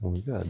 Oh my god.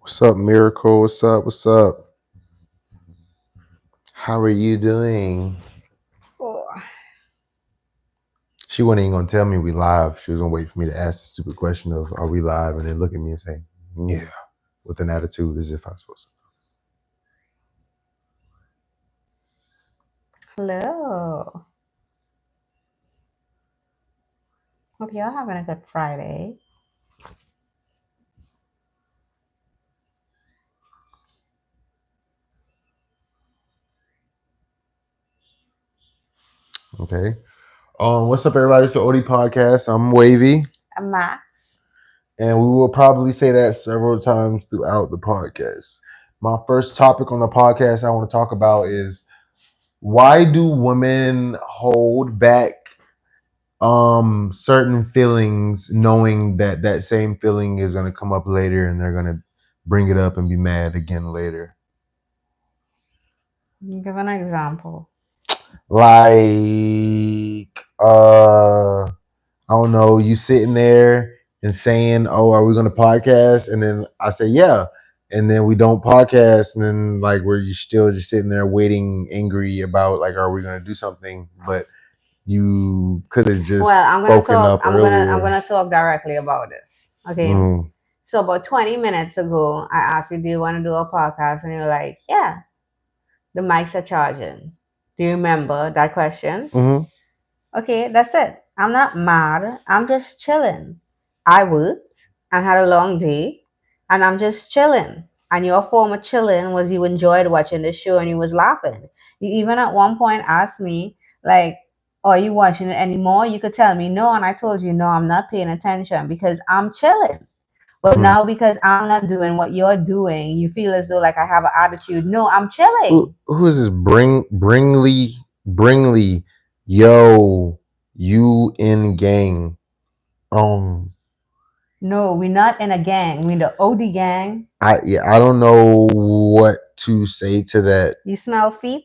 What's up, Miracle? What's up? What's up? How are you doing? Oh, She wasn't even gonna tell me we live. She was gonna wait for me to ask the stupid question of "Are we live?" and then look at me and say, "Yeah," with an attitude as if I'm supposed to. hello. Hope you're having a good Friday. Okay. What's up, everybody? It's the OD podcast. I'm Wavy, I'm Max. and we will probably say that several times throughout the podcast. My first topic on the podcast I want to talk about is why do women hold back certain feelings knowing that that same feeling is going to come up later and they're going to bring it up and be mad again later. Give an example. Like I don't know, you sitting there and saying, "Oh, are we going to podcast?" And then I say, "Yeah." And then we don't podcast, and then like we're still just sitting there waiting, angry about like, are we going to do something? But you could have Well, just I'm gonna spoken talk. up I'm earlier. gonna talk directly about this. Okay. Mm, So about 20 minutes ago, I asked you, "Do you want to do a podcast?" And you're like, "Yeah." The mics are charging. Do you remember that question? mm-hmm. Okay, that's it. I'm not mad. I'm just chilling. I worked and had a long day, and I'm just chilling. And your form of chilling was you enjoyed watching the show and you was laughing. You even at one point asked me, like, are you watching it anymore? You could tell me no, and I told you no, I'm not paying attention because I'm chilling. But Mm. now because I'm not doing what you're doing, you feel as though like I have an attitude. No, I'm chilling. Who is this? Bringley. Yo, you in gang. Um, No, we're not in a gang. We're in the OD gang. I don't know what to say to that. You smell feet?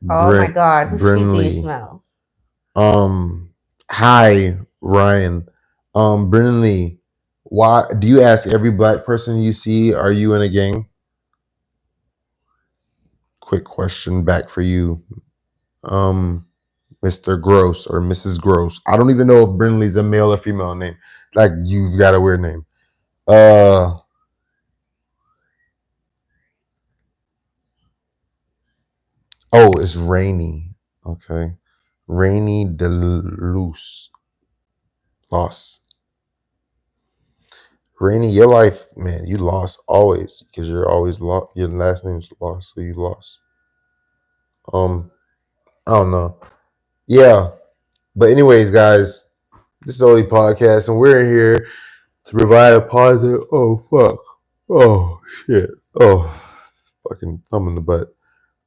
Oh my God, whose feet do you Brinley. smell? Um, hi Ryan. Brinley. Why do you ask every black person you see? Are you in a gang? Quick question back for you. Um, Mr. Gross or Mrs. Gross. I don't even know if Brinley's a male or female name. Like you've got a weird name. Uh oh, it's Rainy. Okay. Rainy Deluse. Lost. Rainy, your life, man, you lost always because you're always lost. Your last name's lost, so you lost. Um, I don't know. Yeah, but anyways, guys, this is the only podcast, and we're here to provide a positive. Oh fuck. Oh shit. Oh, fucking thumb in the butt.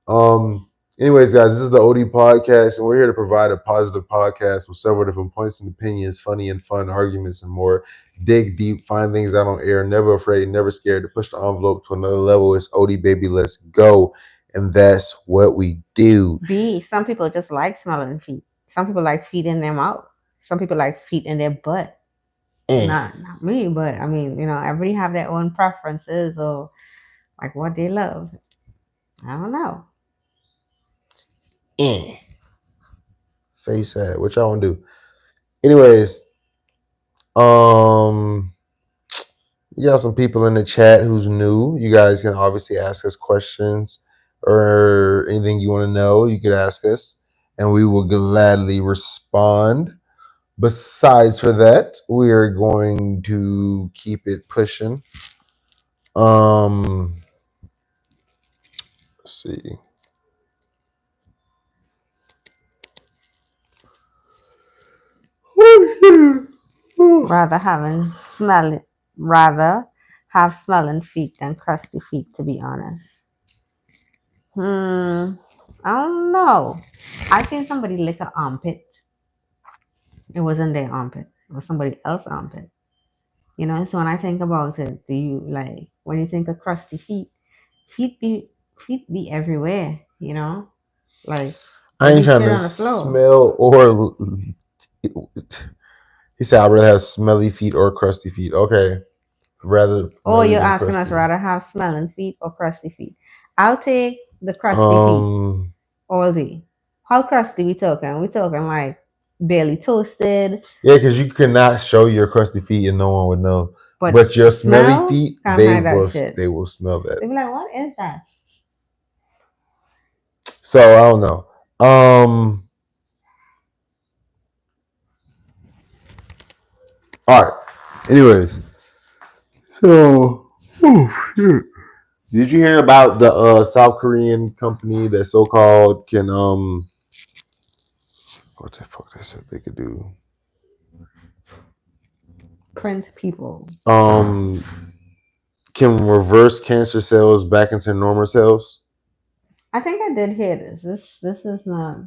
Um. Anyways, guys, this is the OD podcast, and we're here to provide a positive podcast with several different points and opinions, funny and fun arguments, and more. Dig deep, find things out on air. Never afraid, never scared to push the envelope to another level. It's OD baby. Let's go, and that's what we do. B, some people just like smelling feet. Some people like feet in their mouth. Some people like feet in their butt. Eh, Not me, but I mean, everybody have their own preferences or like what they love. I don't know. eh. Face sad. What y'all want to do? Anyways, um. We got some people in the chat who's new. You guys can obviously ask us questions or anything you want to know. You could ask us, and we will gladly respond. Besides for that, we are going to keep it pushing. Um, let's see. Rather having smelling, rather have smelling feet than crusty feet, to be honest. Hmm. I don't know. I seen somebody lick an armpit. It wasn't their armpit. It was somebody else's armpit. You know. So when I think about it, do you like when you think of crusty feet? Feet be feet be everywhere. You know, like I they ain't be trying shit to on the floor. smell or. He said, "I'd rather have smelly feet or crusty feet." Okay, rather Oh, smelly you're than asking us crusty. rather have smelling feet or crusty feet? I'll take the crusty feet Um, all day. How crusty we talking? We talking like barely toasted, yeah, because you cannot show your crusty feet and no one would know. but But your smelly smell feet, can't hide that shit. they will smell that. They be like, "What is that?" So I don't know. Um, all right. Anyways, so shit. Did you hear about the South Korean company that so called can what the fuck they said they could do? Print people. Um, can reverse cancer cells back into normal cells. I think I did hear this. This is not.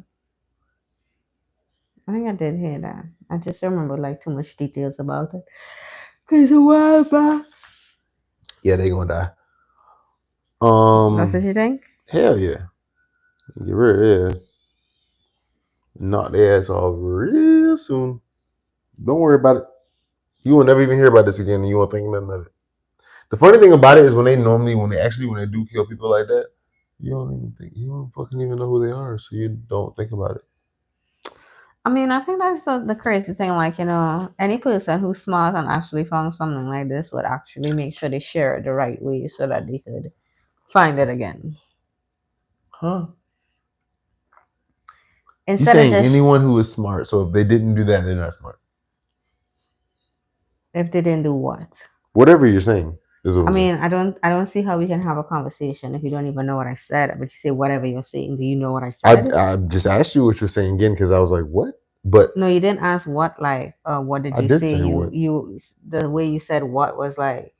I think I did hear that. I just don't remember like too much details about it. Cause a while back. Yeah, they gonna die. That's what Um, you think? hell yeah, get rid of it. Knock their ass off real soon. Don't worry about it. You will never even hear about this again, and you won't think nothing of it. The funny thing about it is when they do kill people like that, you don't fucking even know who they are, so you don't think about it. I mean, I think that's the crazy thing. Like, you know, any person who's smart and actually found something like this would actually make sure they share it the right way so that they could find it again. Huh? You Instead of saying just anyone who is smart? So if they didn't do that, they're not smart. if they didn't do what. Whatever you're saying is what I I'm saying. mean, I don't see how we can have a conversation if you don't even know what I said. But you say whatever you're saying. Do you know what I said? I just asked you what you're saying again because I was like, what? But No, you didn't ask what. Like, what did I you did say? say You what. you the way you said what was like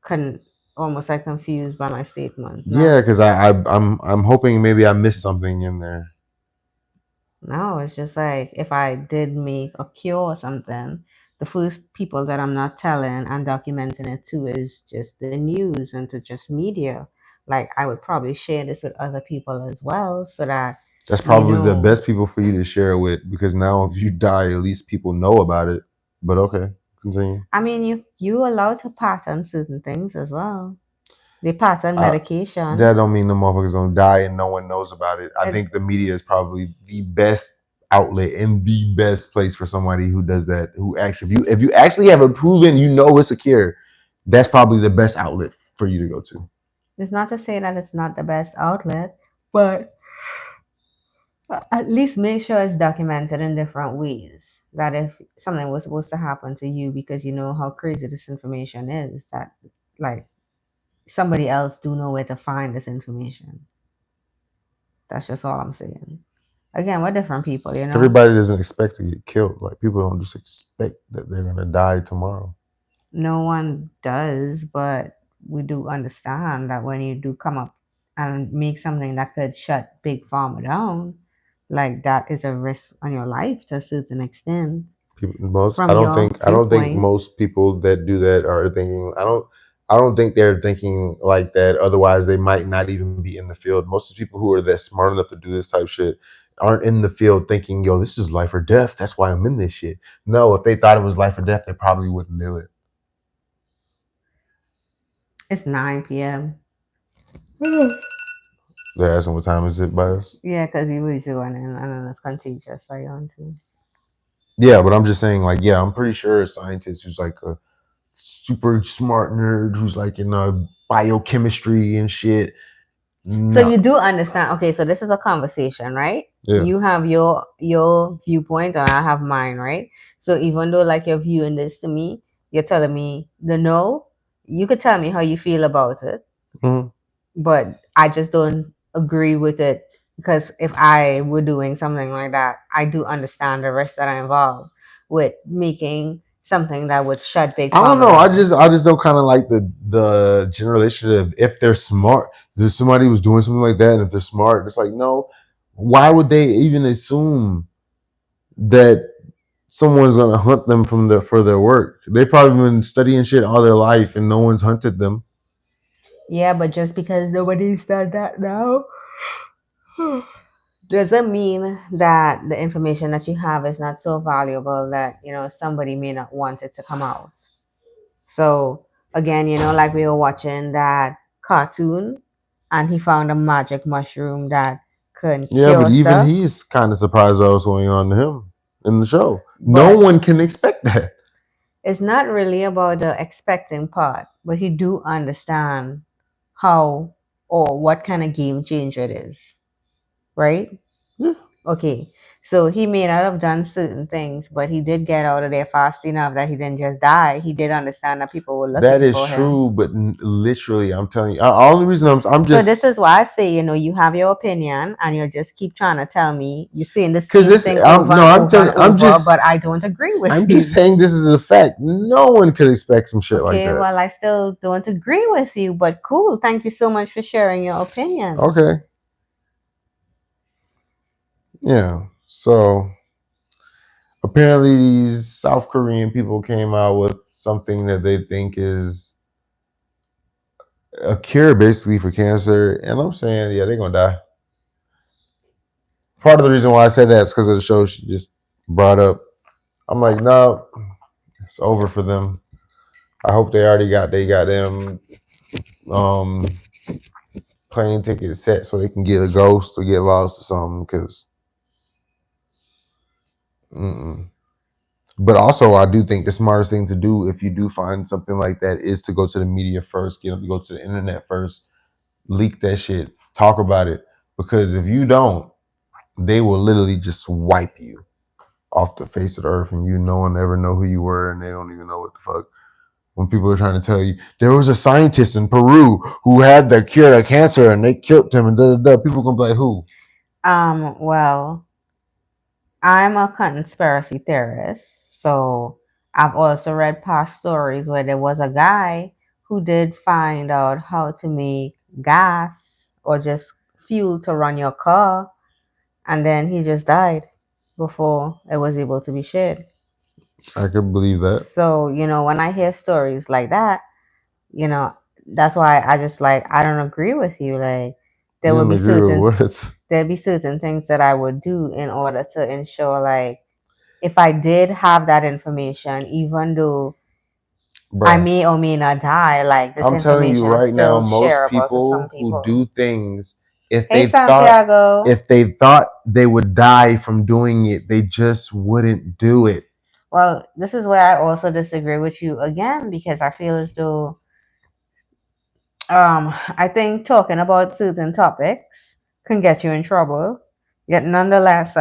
con almost like confused by my statement. Yeah, No. because I'm hoping maybe I missed something in there. No, it's just like if I did make a cure or something, the first people that I'm not telling and documenting it to is just the news and to just media. Like I would probably share this with other people as well so that That's you probably the know. best people for you to share it with because now if you die, at least people know about it. But okay, continue. I mean, you allowed to patent certain things as well. They patent Uh, that medication. don't mean the motherfuckers don't die and no one knows about it. I It, think the media is probably the best outlet and the best place for somebody who does that. Who actually, if you actually have it proven, you know it's a cure. That's probably the best outlet for you to go to. it's not to say that it's not the best outlet, but at least make sure it's documented in different ways. That if something was supposed to happen to you because you know how crazy this information is, that like somebody else do know where to find this information. That's just all I'm saying. Again, we're different people, you know. Everybody doesn't expect to get killed. Like people don't just expect that they're gonna die tomorrow. No one does, but we do understand that when you do come up and make something that could shut big pharma down, like that is a risk on your life to a certain extent. I From don't your think viewpoint, most people that do that are thinking. I don't think they're thinking like that. Otherwise, they might not even be in the field. Most of the people who are that smart enough to do this type of shit aren't in the field thinking, "Yo, this is life or death. That's why I'm in this shit." No, if they thought it was life or death, they probably wouldn't do it. it's 9 p.m. They're asking what time is it by us. Yeah, because you was doing it, and then it's contagious. So you want to. Yeah, but I'm just saying, like, yeah, I'm pretty sure a scientist who's like a super smart nerd who's like in biochemistry and shit. So No. you do understand. Okay, so this is a conversation, right? Yeah. You have your viewpoint and I have mine, right? So even though like you're viewing this to me, you're telling me the no, you could tell me how you feel about it, Mhm. but I just don't agree with it because if I were doing something like that, I do understand the risks that are involved with making something that would shut big I don't pharma know. I down. just I just don't kind of like the generalization of if they're smart. If somebody was doing something like that, and if they're smart, it's like no. Why would they even assume that someone's gonna hunt them from their for their work? They probably been studying shit all their life, and no one's hunted them. Yeah, but just because nobody's done that now doesn't mean that the information that you have is not so valuable that somebody may not want it to come out. So again, like we were watching that cartoon and he found a magic mushroom that can Yeah, but cure even stuff, he's kind of surprised what was going on to him in the show. No but one can expect that. it's not really about the expecting part, but he do understand how or what kind of game changer it is, right? Yeah, Okay, so he may not have done certain things, but he did get out of there fast enough that he didn't just die. He did understand that people were that looking is for him. true, but literally, I'm telling you, only reason I'm So this just is why I say, you have your opinion and you just keep trying to tell me you're saying the because same this. thing I'm over no, and I'm over and telling. over, but I don't agree with I'm just you. saying this is a fact. No one could expect some shit like Okay, that. well, I still don't agree with you, but cool. Thank you so much for sharing your opinion. Okay, yeah. So apparently, these South Korean people came out with something that they think is a cure, basically for cancer, and I'm saying, yeah, they're gonna die. Part of the reason why I said that is because of the show she just brought up. I'm like, no, it's over for them. I hope they already got they got them um plane tickets set so they can get a ghost or get lost or something. Because, but also I do think the smartest thing to do if you do find something like that is to go to the media first, get them to go to the internet first, leak that shit, talk about it. Because if you don't, they will literally just wipe you off the face of the earth, and no one ever know who you were, and they don't even know what the fuck. When people are trying to tell you there was a scientist in Peru who had the cure to cancer and they killed him and da da da, people gonna be like, who? Well, I'm a conspiracy theorist, so I've also read past stories where there was a guy who did find out how to make gas or just fuel to run your car, and then he just died before it was able to be shared. I could believe that. So, when I hear stories like that, you know, that's why I just like I don't agree with you. Like there You would don't be agree certain with what? there'd be certain things that I would do in order to ensure like if I did have that information, even though I Bruh, may or may not die, like this I'm telling you information is right now, still most shareable to some people who people. do things, if Hey they thought Santiago. they would die from doing it, they just wouldn't do it. Well, this is where I also disagree with you again because I feel as though I think talking about certain topics can get you in trouble. Yet nonetheless,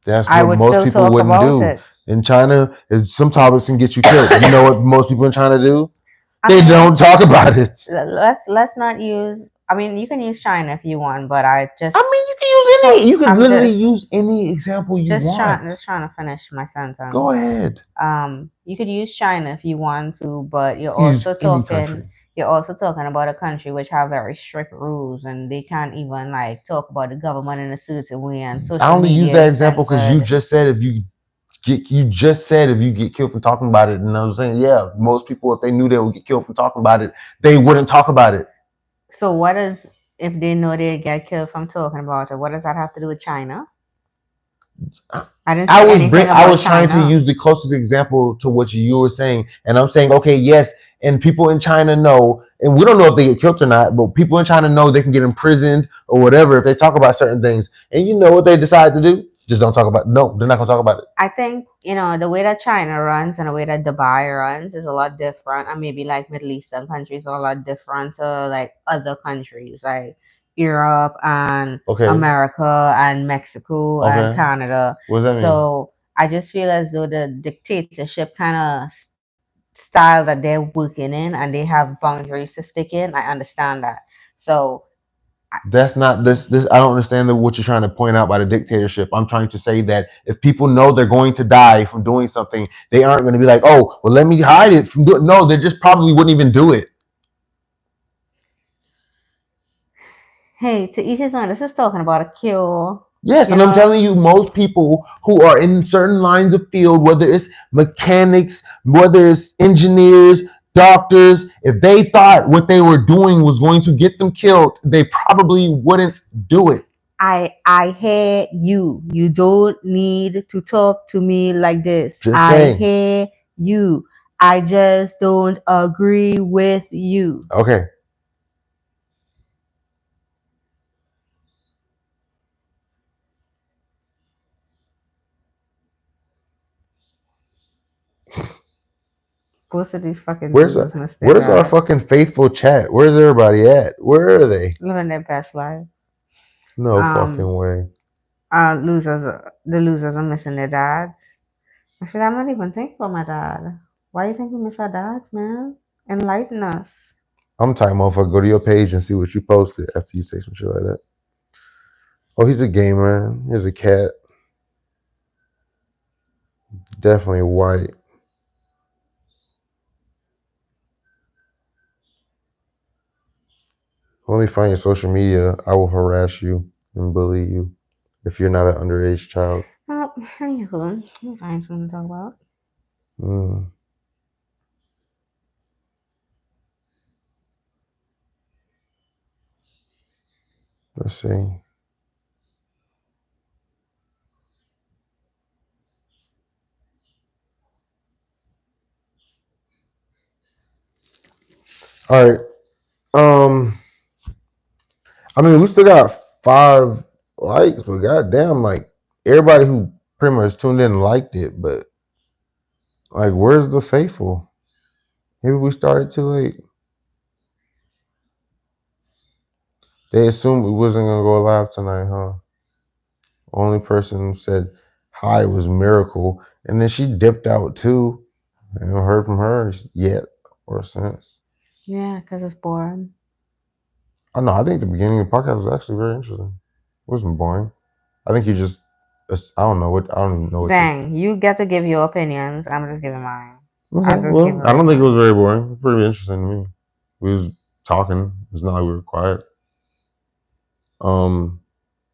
That's I what would most still people talk wouldn't about do. it. In China, is some topics can get you killed. You know what most people in China do? I They mean, don't talk about it. let's not use. I mean, you can use China if you want, but I just I mean, you can use any. You could I'm literally use any example you want. just trying to finish my Go sentence. ahead. You could use China if you want to, but You can use any country. you're also talking about a country which have very strict rules and they can't even like talk about the government in a certain way and I social only use media that is example because you censored. just said you just said if you get killed for talking about it, and I was saying, yeah, most people if they knew they would get killed for talking about it, they wouldn't talk about it. So what is if they know they get killed from talking about it? What does that have to do with China? I didn't say anything I about was trying to China. use the closest example to what you were saying, and I'm saying, okay, yes, and people in China know, and we don't know if they get killed or not, but people in China know they can get imprisoned or whatever if they talk about certain things, and you know what they decide to do? Just don't talk about. No, they're not gonna talk about it. I think, the way that China runs and the way that Dubai runs is a lot different. And maybe like Middle Eastern countries are a lot different to like other countries like Europe and Okay, America and Mexico and okay. Canada. What does that mean? So I just feel as though the dictatorship kind of style that they're working in and they have boundaries to stick in. I understand that. So That's not this. This I don't understand what you're trying to point out by the dictatorship. I'm trying to say that if people know they're going to die from doing something, they aren't going to be like, oh, well, let me hide it from doing. No, they just probably wouldn't even do it. hey, to each his own. This is talking about a cure. Yes, You and I'm know, telling you, most people who are in certain lines of field, whether it's mechanics, whether it's engineers, doctors, if they thought what they were doing was going to get them killed, they probably wouldn't do it. I hear you. You don't need to talk to me like this. Just I saying. hear you. I just don't agree with you. Okay. Most of these fucking Where's losers miss their where's our dads. fucking faithful chat? Where's everybody at? Where are they? Living their best life. No fucking Um, way. losers, the losers are missing their dads. Actually, I'm not even thinking about my dad. Why you think we miss our dads, man? Enlighten us. I'm talking motherfucker. Go to your page and see what you posted after you say some shit like that. Oh, he's a gamer. Here's a cat. Definitely white. Let me find your social media. I will harass you and bully you if you're not an underage child. Well, anywho, let me find something to talk about. Mm, let's see. All right. Um, I mean, we still got 5 likes, but goddamn, like everybody who pretty much tuned in liked it, but like, where's the faithful? Maybe we started too late. They assumed we wasn't gonna go live tonight, huh? Only person who said hi was Miracle, and then she dipped out too. I haven't heard from her yet or since. Yeah, because it's boring. I know. I think the beginning of the podcast was actually very interesting. It wasn't boring. I think you just. I don't know what. I don't even know what you. Dang, you get to give your opinions. I'm just giving mine. Okay. I'll just give it Well, I right don't think it was now. very boring. It was pretty interesting to me. We was talking. It's not like we were quiet. Um,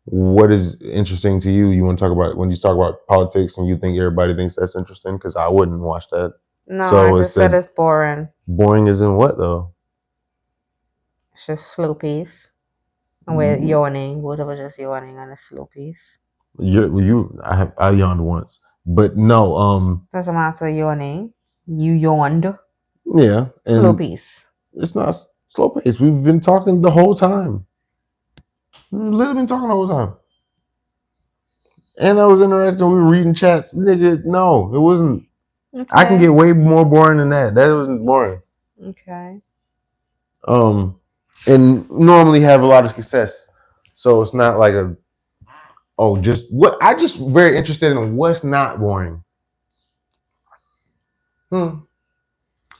what is interesting to you? You want to talk about when you talk about politics and you think everybody thinks that's interesting? Because I wouldn't watch that. No, I So it just said said it's boring. boring is in what though? It's just slow pace. And we're You, yawning. Both of us just yawning on a slow pace. I yawned once, but no, Doesn't matter yawning. You yawned. yeah, Slow and pace. it's not slow pace. We've been talking the whole time. We've literally been talking the whole time, and I was interacting. We were reading chats, nigga. No, it wasn't. I can Okay. get way more boring than that. That wasn't boring. Okay. Um, and normally have a lot of success, so it's not like a just what I just very interested in what's not boring. Hmm.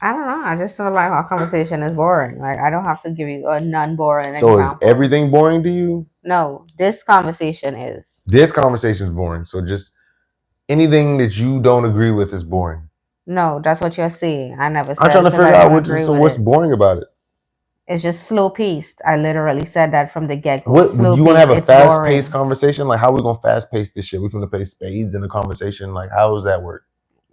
I don't know. I just feel like our conversation is boring. Like I don't have to give you a non-boring So is example. everything boring to you? No, this conversation is. This conversation is boring. So just anything that you don't agree with is boring. No, that's what you're saying. I never I'm trying said to because figure I out don't what. agree So with what's it. boring about it? It's just slow paced. I literally said that from the get go. What would Slow you want to have paced. a It's fast paced boring. conversation? Like how we gonna fast pace this shit? We gonna play spades in a conversation? Like how does that work?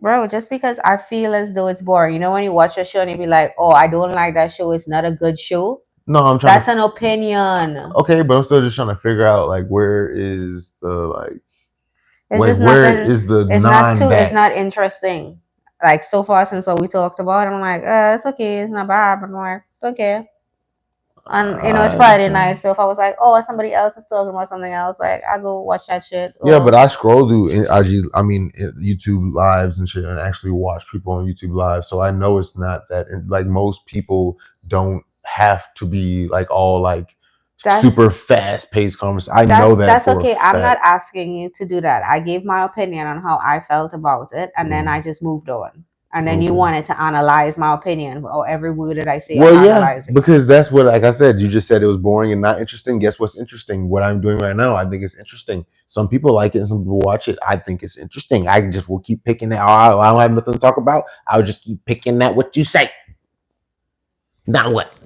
Bro, just because I feel as though it's boring. You know when you watch a show and you be like, oh, I don't like that show. It's not a good show. No, I'm trying That's to. an opinion. Okay, but I'm still just trying to figure out like where is the It's just where nothing. is the It's not non too. It's that? not interesting. Like so far since what we talked about, I'm like, it's okay. It's not bad. But I'm like, okay. And it's I Friday night, understand. so if I was like, oh, somebody else is talking about something else, like I go watch that shit. Yeah, but Or I scroll through IG, I mean YouTube lives and shit, and actually watch people on YouTube live. So I know it's not that. Like most people don't have to be like all like that's super fast paced conversation. I know that that's for a okay. I'm not fact. asking you to do that. I gave my opinion on how I felt about it, and then Mm, I just moved on. And then you okay. wanted to analyze my opinion, or every word that I say, I'm Well, yeah, analyzing it. because that's what, like I said, you just said it was boring and not interesting. Guess what's interesting? What I'm doing right now, I think it's interesting. Some people like it and some people watch it. I think it's interesting. I just will keep picking that. I don't have nothing to talk about. I'll just keep picking that what you say. Now what?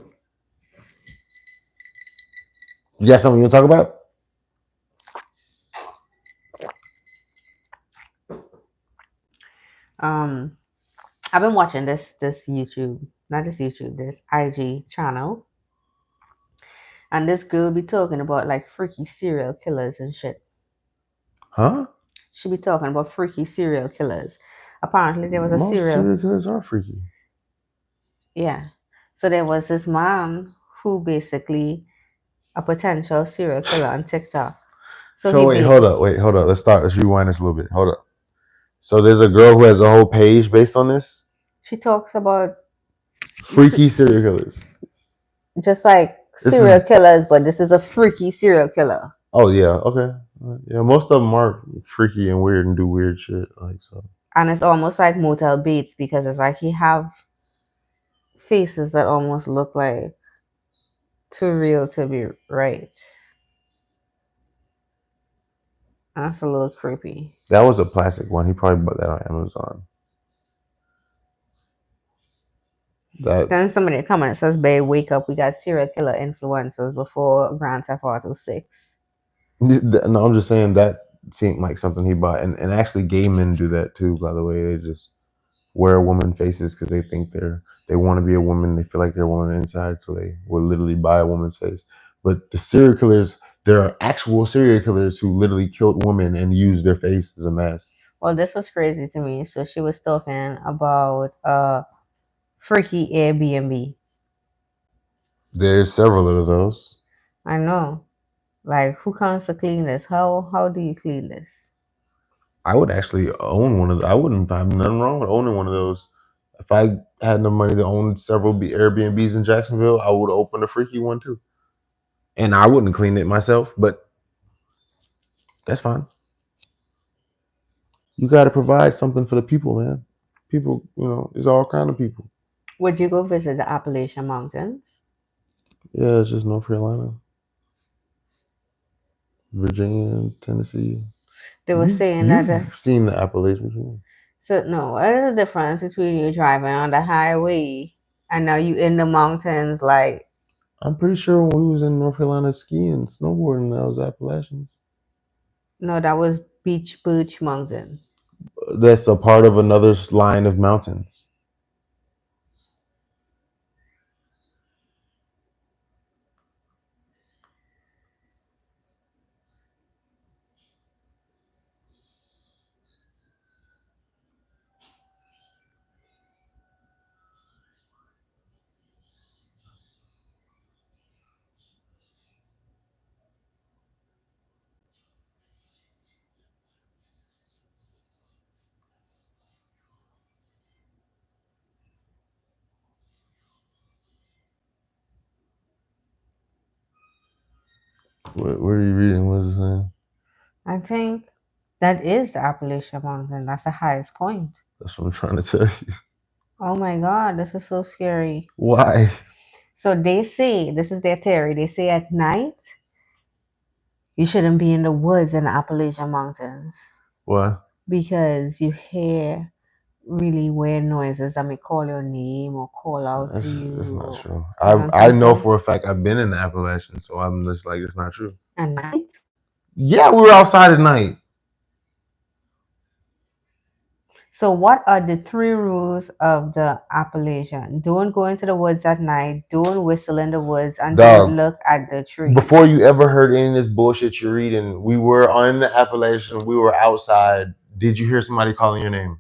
You got something you want to talk about? Um, I've been watching this YouTube, not just YouTube, this IG channel, and this girl be talking about like freaky serial killers and shit. Huh? She be talking about freaky serial killers. Apparently, there was a Most serial, serial killers are freaky. yeah. So there was this man who basically a potential serial killer on TikTok. So So he wait, be hold up, wait, hold up. Let's start. Let's rewind this a little bit. Hold up. So there's a girl who has a whole page based on this. she talks about Freaky serial killers. just like This serial is. killers, but this is a freaky serial killer. Oh yeah. Okay. Yeah. Most of them are freaky and weird and do weird shit. Like so. And it's almost like motel beats because it's like he have faces that almost look like too real to be right. That's a little creepy. That was a plastic one. He probably bought that on Amazon. That Then somebody comment and says, "Babe, wake up! We got serial killer influencers before Grand Theft Auto 6." no, I'm just saying that seemed like something he bought, and actually, gay men do that too. By the way, they just wear woman faces because they think they want to be a woman. They feel like they're a woman inside, so they will literally buy a woman's face. But the serial killers, there are actual serial killers who literally killed women and used their face as a mask. Well, this was crazy to me. So she was talking about freaky Airbnb. There's several of those. I know. Like, who comes to clean this? How do you clean this? I would actually own one of. I wouldn't have nothing wrong with owning one of those. If I had enough money to own several Airbnbs in Jacksonville, I would open a freaky one too. And I wouldn't clean it myself, but that's fine. You got to provide something for the people, man. People, there's all kind of people. Would you go visit the Appalachian Mountains? Yeah, it's just North Carolina, Virginia, Tennessee. They were You've saying that you've seen the Appalachians. so no, what is the difference between you driving on the highway and now you in the mountains? Like, I'm pretty sure when we was in North Carolina skiing, snowboarding, that was Appalachians. no, that was Beach Birch Mountain. That's a part of another line of mountains. What are you reading? What is it saying? I think that is the Appalachian Mountain. That's the highest point. That's what I'm trying to tell you. Oh my God, this is so scary. Why? So they say, this is their theory, they say at night, you shouldn't be in the woods in the Appalachian Mountains Why? because you hear really weird noises that may call your name or call out to That's you. not Or, true. you I don't I think know so? for a fact I've been in the Appalachians, so I'm just like it's not true. At night? Yeah, we were outside at night. So, what are the three rules of the Appalachian? Don't go into the woods at night, don't whistle in the woods, and don't Dog, look at the trees. before you ever heard any of this bullshit you're reading, we were on the Appalachian. We were outside. Did you hear somebody calling your name?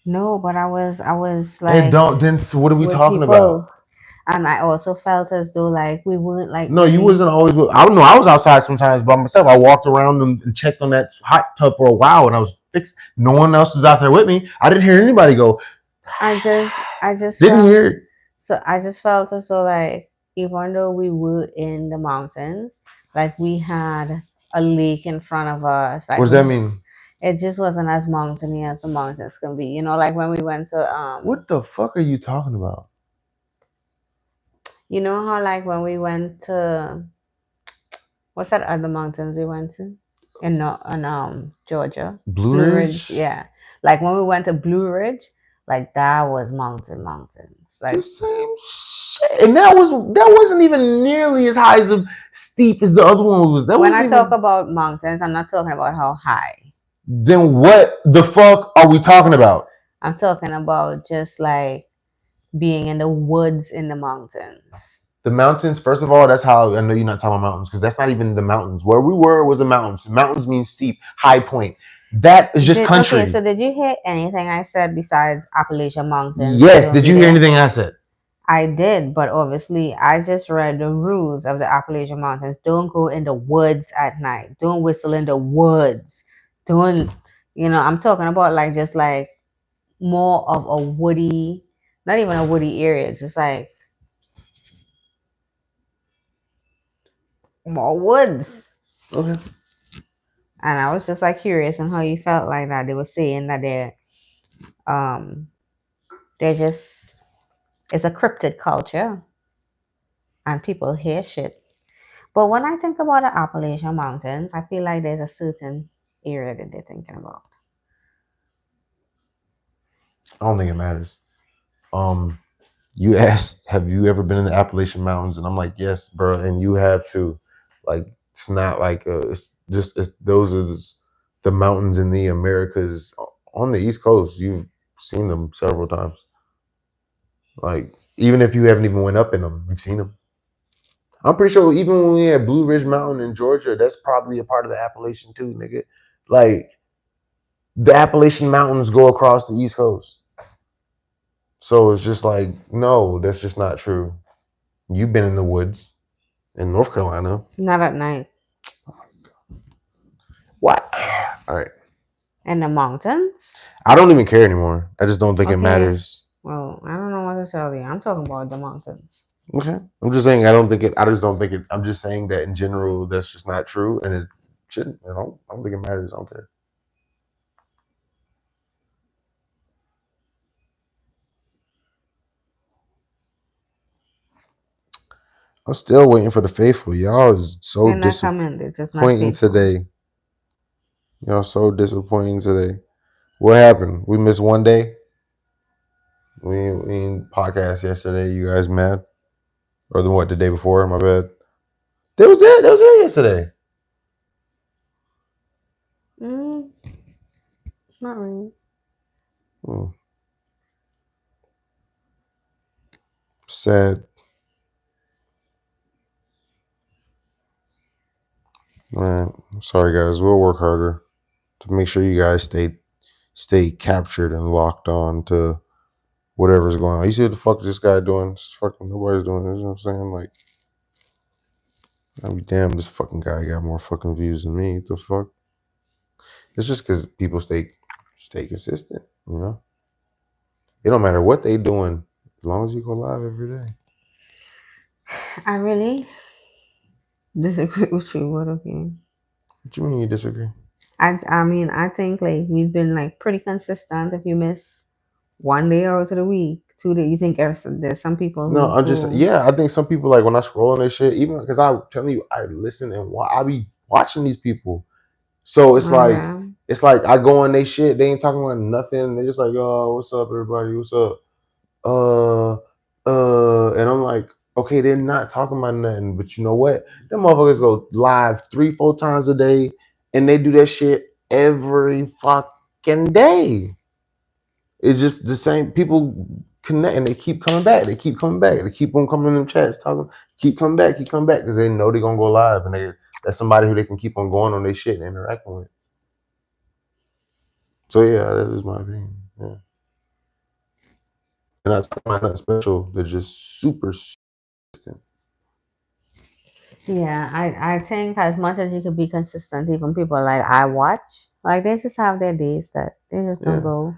No, but I was And like don't then. So what are we with talking people. about? And I also felt as though like we weren't like No, you really. wasn't always. I don't know. I was outside sometimes by myself. I walked around and checked on that hot tub for a while, and I was fixed. No one else was out there with me. I didn't hear anybody go. I just Didn't felt hear. so I just felt as though like even though we were in the mountains, like we had a lake in front of us, What like does that mean? it just wasn't as mountainy as the mountains can be. Like when we went to What the fuck are you talking about? you know how like when we went to what's that other mountains we went to in Georgia, Blue Blue Ridge, Ridge. yeah. Like when we went to Blue Ridge, like that was mountains. The Like same shit, and that wasn't even nearly as high as steep as the other one was. That when I wasn't talk even. about mountains, I'm not talking about how high. Then what the fuck are we talking about? I'm talking about just like being in the woods in the mountains. The mountains, first of all, that's how I know you're not talking about mountains because that's not even the mountains. Where we were was the mountains. Mountains mean steep, high point. That is just Okay, country. so did you hear anything I said besides Appalachian Mountains? Yes. Don't Did be you hear there. anything I said? I did, but obviously I just read the rules of the Appalachian Mountains. Don't go in the woods at night. Don't whistle in the woods. Don't, I'm talking about like just like more of a woody, not even a woody area, just like more woods. Okay. And I was just like curious on how you felt like that. They were saying that um they're just it's a cryptid culture and people hear shit. But when I think about the Appalachian Mountains, I feel like there's a certain area that they're thinking about. I don't think it matters. Um, you asked, have you ever been in the Appalachian Mountains? And I'm like, yes, bro, and you have too. Like, it's not like it's just those are the mountains in the Americas on the East Coast. You've seen them several times. Like, even if you haven't even went up in them, you've seen them. I'm pretty sure even when we had Blue Ridge Mountain in Georgia, that's probably a part of the Appalachian too, nigga. Like, the Appalachian Mountains go across the East Coast. So it's just like, no, that's just not true. You've been in the woods in North Carolina. Not at night. What? All right. In the mountains? I don't even care anymore. I just don't think it Okay. matters. Well, I don't know what to tell you. I'm talking about the mountains. Okay. I'm just saying I don't think it. I just don't think it. I'm just saying that in general, that's just not true, and it shouldn't. I don't think it matters. I don't care. I'm still waiting for the faithful. Y'all is so They're not coming. They're just not disappointing faithful. today. Y'all so disappointing today. What happened? We missed one day. We in podcast yesterday. You guys mad? Or the what? The day before? My bad. They was there. They was there yesterday. Mm, not really. Hmm. Sad. Man, I'm sorry guys. We'll work harder to make sure you guys stay captured and locked on to whatever's going on. You see what the fuck this guy doing? Just fucking nobody's doing this. You know what I'm saying? Like, I'll be damn, this fucking guy got more fucking views than me. What the fuck? It's just because people stay consistent. You know, it don't matter what they doing as long as you go live every day. I really disagree with you. What okay? What you mean you disagree? I mean I think like we've been like pretty consistent. If you miss one day out of the week, 2 days, you think there's some people No, I'm just who yeah. I think some people like when I scroll on their shit, even because I'm telling you, I listen and I be watching these people. So okay. it's like I go on they shit. They ain't talking about nothing. They're just like, oh, what's up, everybody? What's up? Uh, and I'm like, okay, they're not talking about nothing. But you know what? Them motherfuckers go live 3, 4 times a day, and they do that shit every fucking day. It's just the same people connect, and they keep coming back. They keep coming back. They keep on coming in them chats, talking, keep coming back because they know they're gonna go live, and that's somebody who they can keep on going on their shit and interacting with. So yeah, that is my opinion. Yeah. They're not talking about nothing special. They're just super consistent. Yeah, I think as much as you could be consistent, even people like I watch, like they just have their days that they just don't Yeah. go.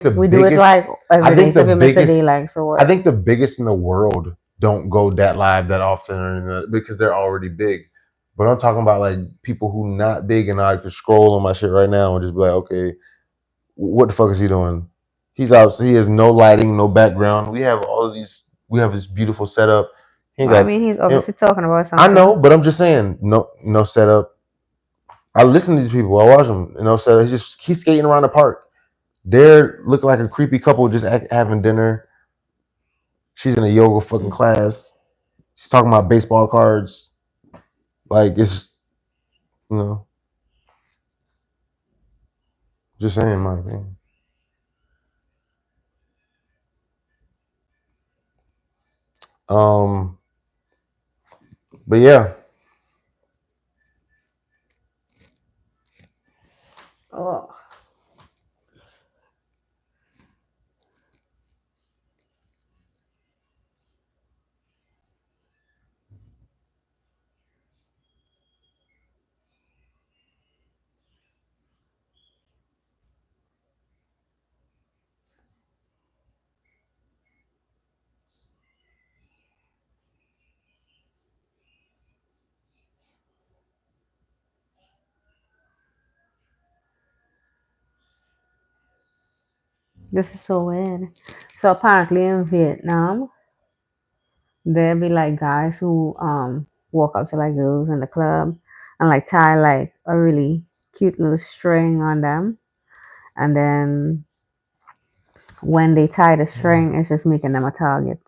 The We do it biggest, like I every day. think So the if you miss a day, biggest, like so I what? think the biggest in the world don't go that live that often because they're already big. But I'm talking about like people who not big and I could scroll on my shit right now and just be like, okay, what the fuck is he doing? He's out. He has no lighting, no background. We have all of these. We have this beautiful setup. He ain't Well, I got. mean, he's You know, obviously talking about I know, something. but I'm just saying, no setup. I listen to these people. I watch them. No setup. He's skating around the park. They're looking like a creepy couple just having dinner. She's in a yoga fucking class. She's talking about baseball cards. Like it's you know, just saying my opinion. Um, but yeah. Oh, this is so weird. So apparently in Vietnam, there be like guys who walk up to like girls in the club and like tie like a really cute little string on them, and then when they tie the string, it's just making them a target.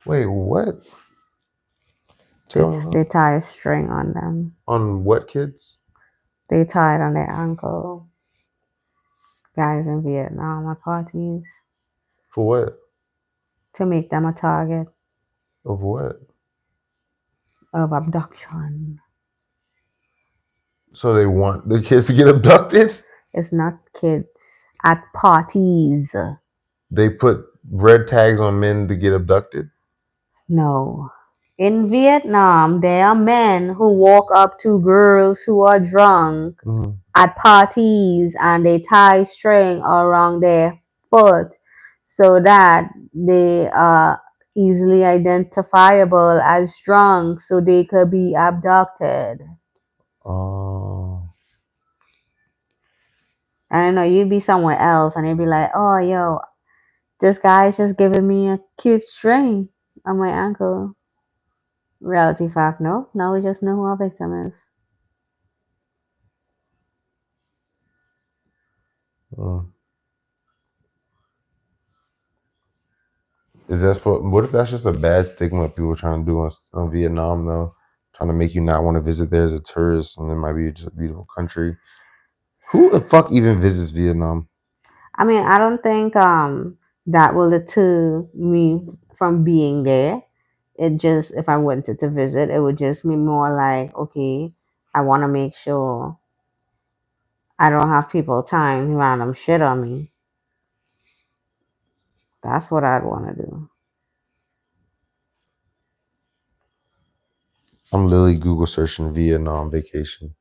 Wait, what? They Tell me they tie a string on them. on what kids? They tie it on their ankle. Guys in Vietnam at parties For what? to make them a target Of what? of abduction. So they want the kids to get abducted? It's not kids at parties. They put red tags on men to get abducted? No. In Vietnam, there are men who walk up to girls who are drunk Mm. at parties and they tie string around their foot so that they are easily identifiable as drunk so they could be abducted. Oh. I don't know, you'd be somewhere else and you'd be like, oh, yo, this guy's just giving me a cute string on my ankle. Reality fact, no. Now we just know who our victim is. Mm. Is that what if that's just a bad stigma people trying to do on Vietnam though? Trying to make you not want to visit there as a tourist and it might be just a beautiful country. Who the fuck even visits Vietnam? I mean, I don't think that will deter me from being there. It just if I wanted to visit, it would just be more like, okay, I want to make sure I don't have people tying random shit on me. That's what I'd want to do. I'm literally Google searching Vietnam vacation.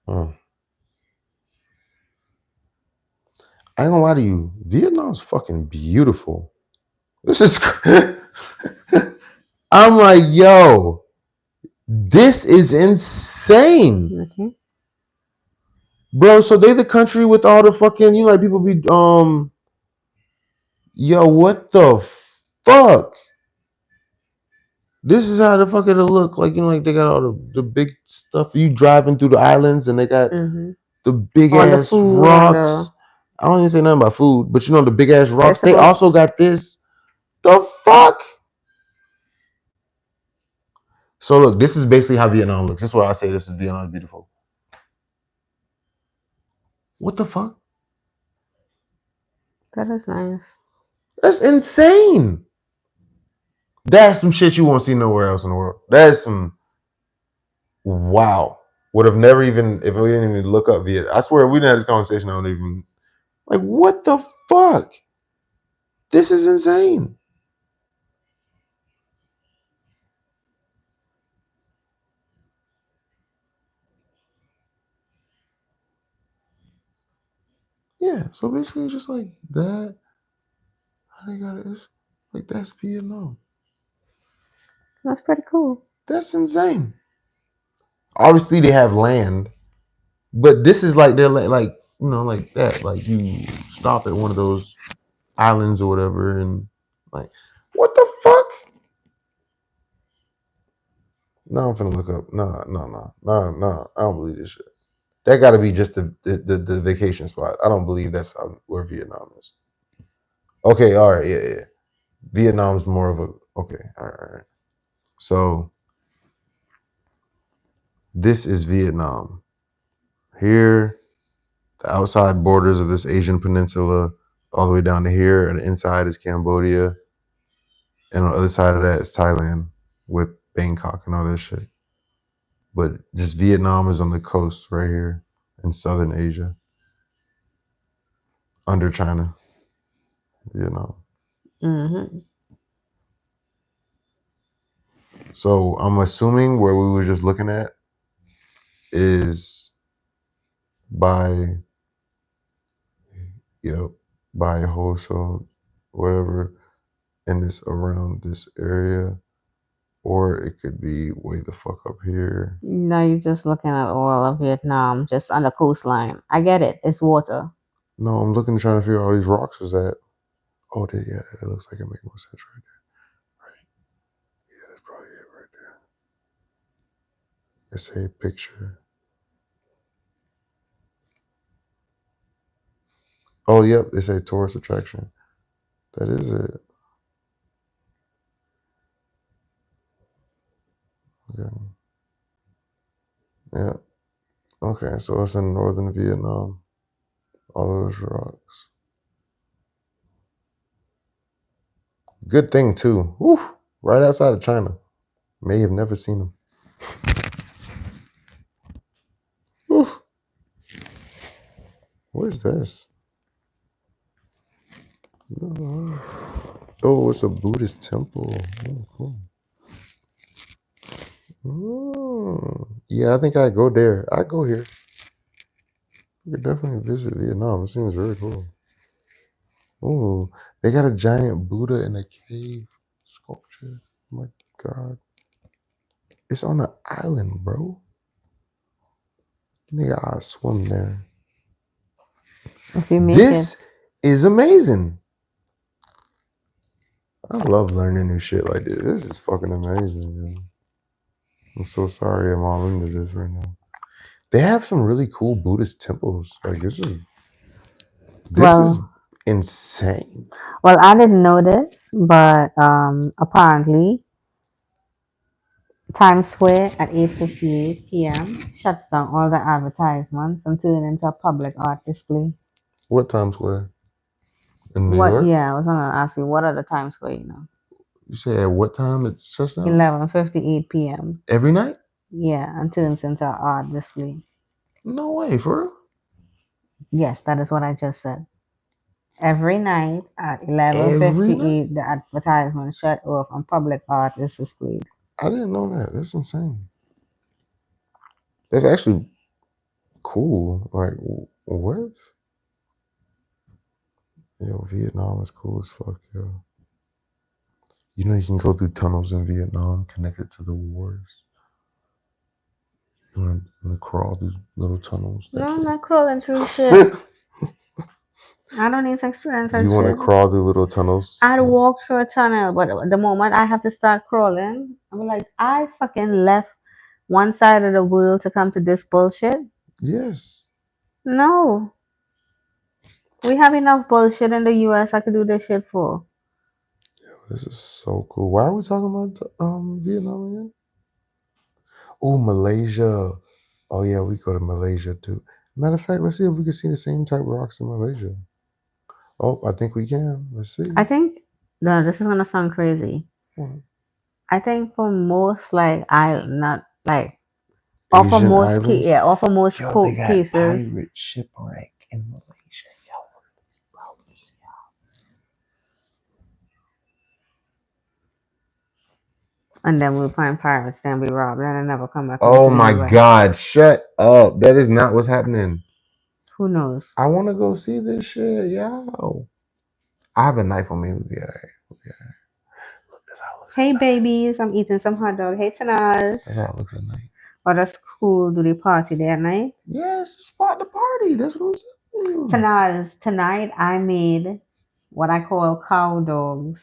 Mm. I ain't gonna lie to you. Vietnam's fucking beautiful. This is. I'm like, yo, this is insane, Okay. bro. So they the country with all the fucking, like people be, yo, what the fuck? This is how the fuck it'll look like. Like they got all the big stuff. You driving through the islands and they got Mm-hmm. the big On the ass food and the rocks. I don't even say nothing about food, but the big ass they're rocks. They supposed. also got this. The fuck? So look, this is basically how Vietnam looks. This is what I say. This is Vietnam beautiful. What the fuck? That is nice. That's insane. That's some shit you won't see nowhere else in the world. That's some wow. Would have never even if we didn't even look up Vietnam. I swear if we didn't have this conversation, I don't even like what the fuck? This is insane. Yeah, so basically just like that. How they got this? Like that's Vietnam. That's pretty cool. That's insane. Obviously they have land, but this is like they're like like that. Like you stop at one of those islands or whatever, and like what the fuck? No, I'm finna look up. No, no, no, no, no. I don't believe this shit. That got to be just the vacation spot. I don't believe that's where Vietnam is. Okay, all right, yeah, yeah. Vietnam's more of a okay, all right, all right. So this is Vietnam. Here, the outside borders of this Asian peninsula, all the way down to here, and the inside is Cambodia, and on the other side of that is Thailand with Bangkok and all that shit. But just Vietnam is on the coast right here in southern Asia, under China, Vietnam. Mm-hmm. So I'm assuming where we were just looking at is by by Hoso, whatever, and it's around this area, or it could be way the fuck up here. No, you're just looking at all of Vietnam, just on the coastline. I get it. It's water. No, I'm looking trying to figure out all these rocks is at. Oh, yeah, it looks like it makes more sense right there. Right, yeah, that's probably it right there. It's a picture. Oh, yep, it's a tourist attraction. That is it. Okay. Yeah. Okay, so it's in northern Vietnam. All those rocks. Good thing too. Woo, right outside of China. May have never seen them. Woo. What is this? Oh, it's a Buddhist temple. Oh, cool. Yeah, I think I go there. I go here. We could definitely visit Vietnam. It seems very cool. Oh, they got a giant Buddha in a cave sculpture. Oh my God, it's on an island, bro. Nigga, I swim there. If you make it. This is amazing. I love learning new shit like this. This is fucking amazing, yo. I'm so sorry I'm all into this right now. They have some really cool Buddhist temples. Like this is Well, insane. well, I didn't know this, but apparently Times Square at 8:58 p.m. shuts down all the advertisements and turns into a public art display. What Times Square? In New What? York? Yeah, I was gonna ask you what are the Times Square? You say at what time it shuts down? 11:58 p.m. Every night? Yeah, and turns into an art display. No way, for real? Yes, that is what I just said. Every night at Every night? 11:58, the advertisement shut off and public art is displayed. I didn't know that. That's insane. That's actually cool. Like, what? Yo, Vietnam is cool as fuck, yo. You know you can go through tunnels in Vietnam connected to the wars. You want to crawl through little tunnels No, that I'm can. not crawling through shit. I don't need to experience that You want to shit. crawl through little tunnels? I'd walk through a tunnel, but the moment I have to start crawling, I'm like, I fucking left one side of the world to come to this bullshit. Yes. No, we have enough bullshit in the US I could do this shit for. This is so cool. Why are we talking about Vietnam again? Oh, Malaysia. Oh yeah, we go to Malaysia too. Matter of fact, let's see if we can see the same type of rocks in Malaysia. Oh, I think we can. Let's see. I think, no, this is gonna sound crazy. What? I think for most like I not like or for Asian most islands. yeah or for most Yo, they got cases. pirate shipwreck in Malaysia. Yo, And then we'll find pirates, then we rob, then I never come back oh into the my US. God! Shut up. That is not what's happening. Who knows? I want to go see this shit. Yo, I have a knife on me. Yeah, yeah. Look, that's how it looks Hey at night. babies, I'm eating some hot dog. Hey Tanaz. That's how it looks at night. Oh, that's cool. Do they party there at night? Yes, spot the party. That's what I'm saying. Tanaz, tonight I made what I call cow dogs.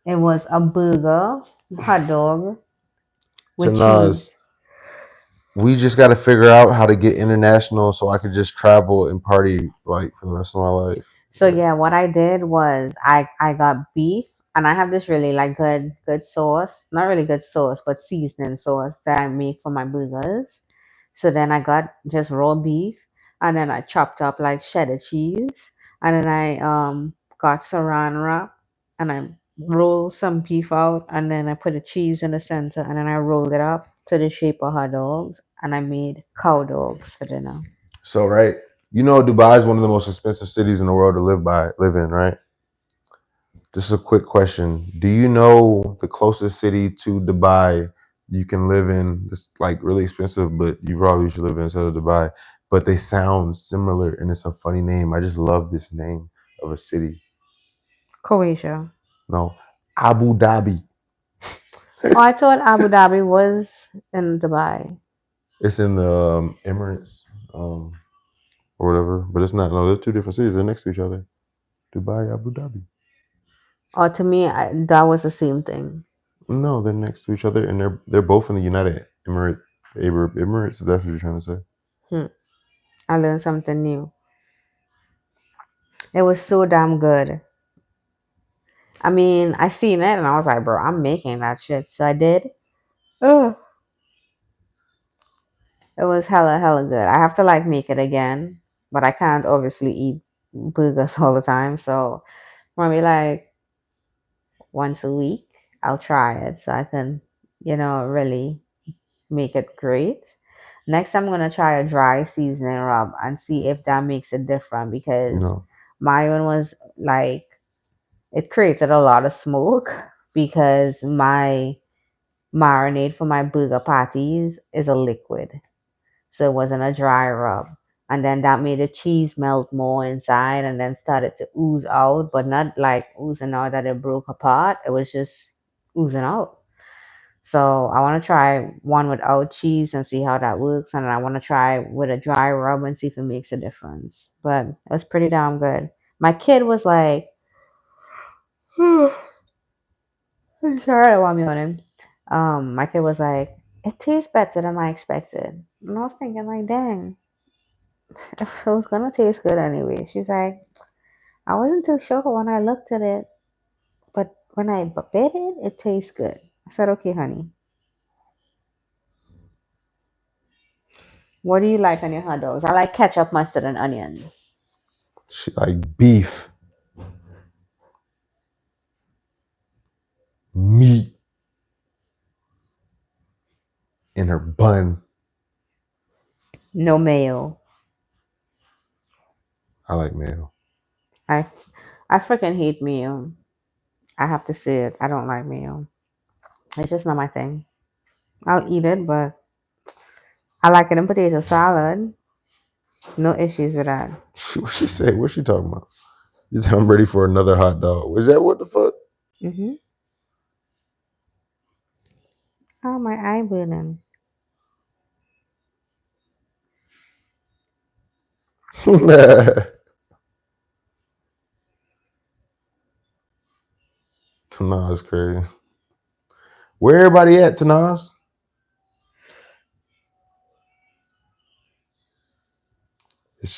It was a burger, hot dog To with cheese. Nas, we just got to figure out how to get international so I could just travel and party like for the rest of my life. So Like, yeah, what I did was I got beef and I have this really like good sauce, not really good sauce, but seasoning sauce that I make for my burgers. So then I got just raw beef and then I chopped up like cheddar cheese and then I got saran wrap and I rolled some beef out and then I put the cheese in the center and then I rolled it up to the shape of hot dogs and I made cow dogs for dinner. so right, you know Dubai is one of the most expensive cities in the world to live in, right? Just a quick question. Do you know the closest city to Dubai you can live in? It's like really expensive, but you probably should live in instead of Dubai. But they sound similar and it's a funny name. I just love this name of a city. Croatia. No, Abu Dhabi. Oh, I thought Abu Dhabi was in Dubai. It's in the Emirates um, or whatever, but it's not. No, they're two different cities. They're next to each other. Dubai, Abu Dhabi. Or to me, that was the same thing. No, they're next to each other, and they're both in the United Emirates. If that's what you're trying to say. Hmm. I learned something new. It was so damn good. I mean, I seen it and I was like, bro, I'm making that shit. So I did. Oh, it was hella good. I have to like make it again, but I can't obviously eat burgers all the time. So maybe like once a week, I'll try it so I can, really make it great. Next, I'm gonna try a dry seasoning rub and see if that makes it different You because know, my one was like it created a lot of smoke because my marinade for my burger patties is a liquid, so it wasn't a dry rub. And then that made the cheese melt more inside and then started to ooze out, but not like oozing out that it broke apart. It was just oozing out. So I want to try one without cheese and see how that works, and I want to try with a dry rub and see if it makes a difference. But it was pretty damn good. My kid was like, I'm sorry, I want me on him. My kid was like, it tastes better than I expected. And I was thinking like, dang, it was gonna taste good anyway. She's like, I wasn't too sure when I looked at it, but when I bit it, it tastes good. I said, okay, honey. What do you like on your hot dogs? I like ketchup, mustard, and onions. she like beef, meat in her bun. No mayo. I like mayo. I I freaking hate mayo. I have to say it. I don't like mayo. It's just not my thing. I'll eat it, but I like it in potato salad. No issues with that. What she say? What's she talking about? She said, I'm ready for another hot dog. Is that what the fuck? Oh, my eye burning. Tanaz crazy. Where everybody at, Tanaz? It's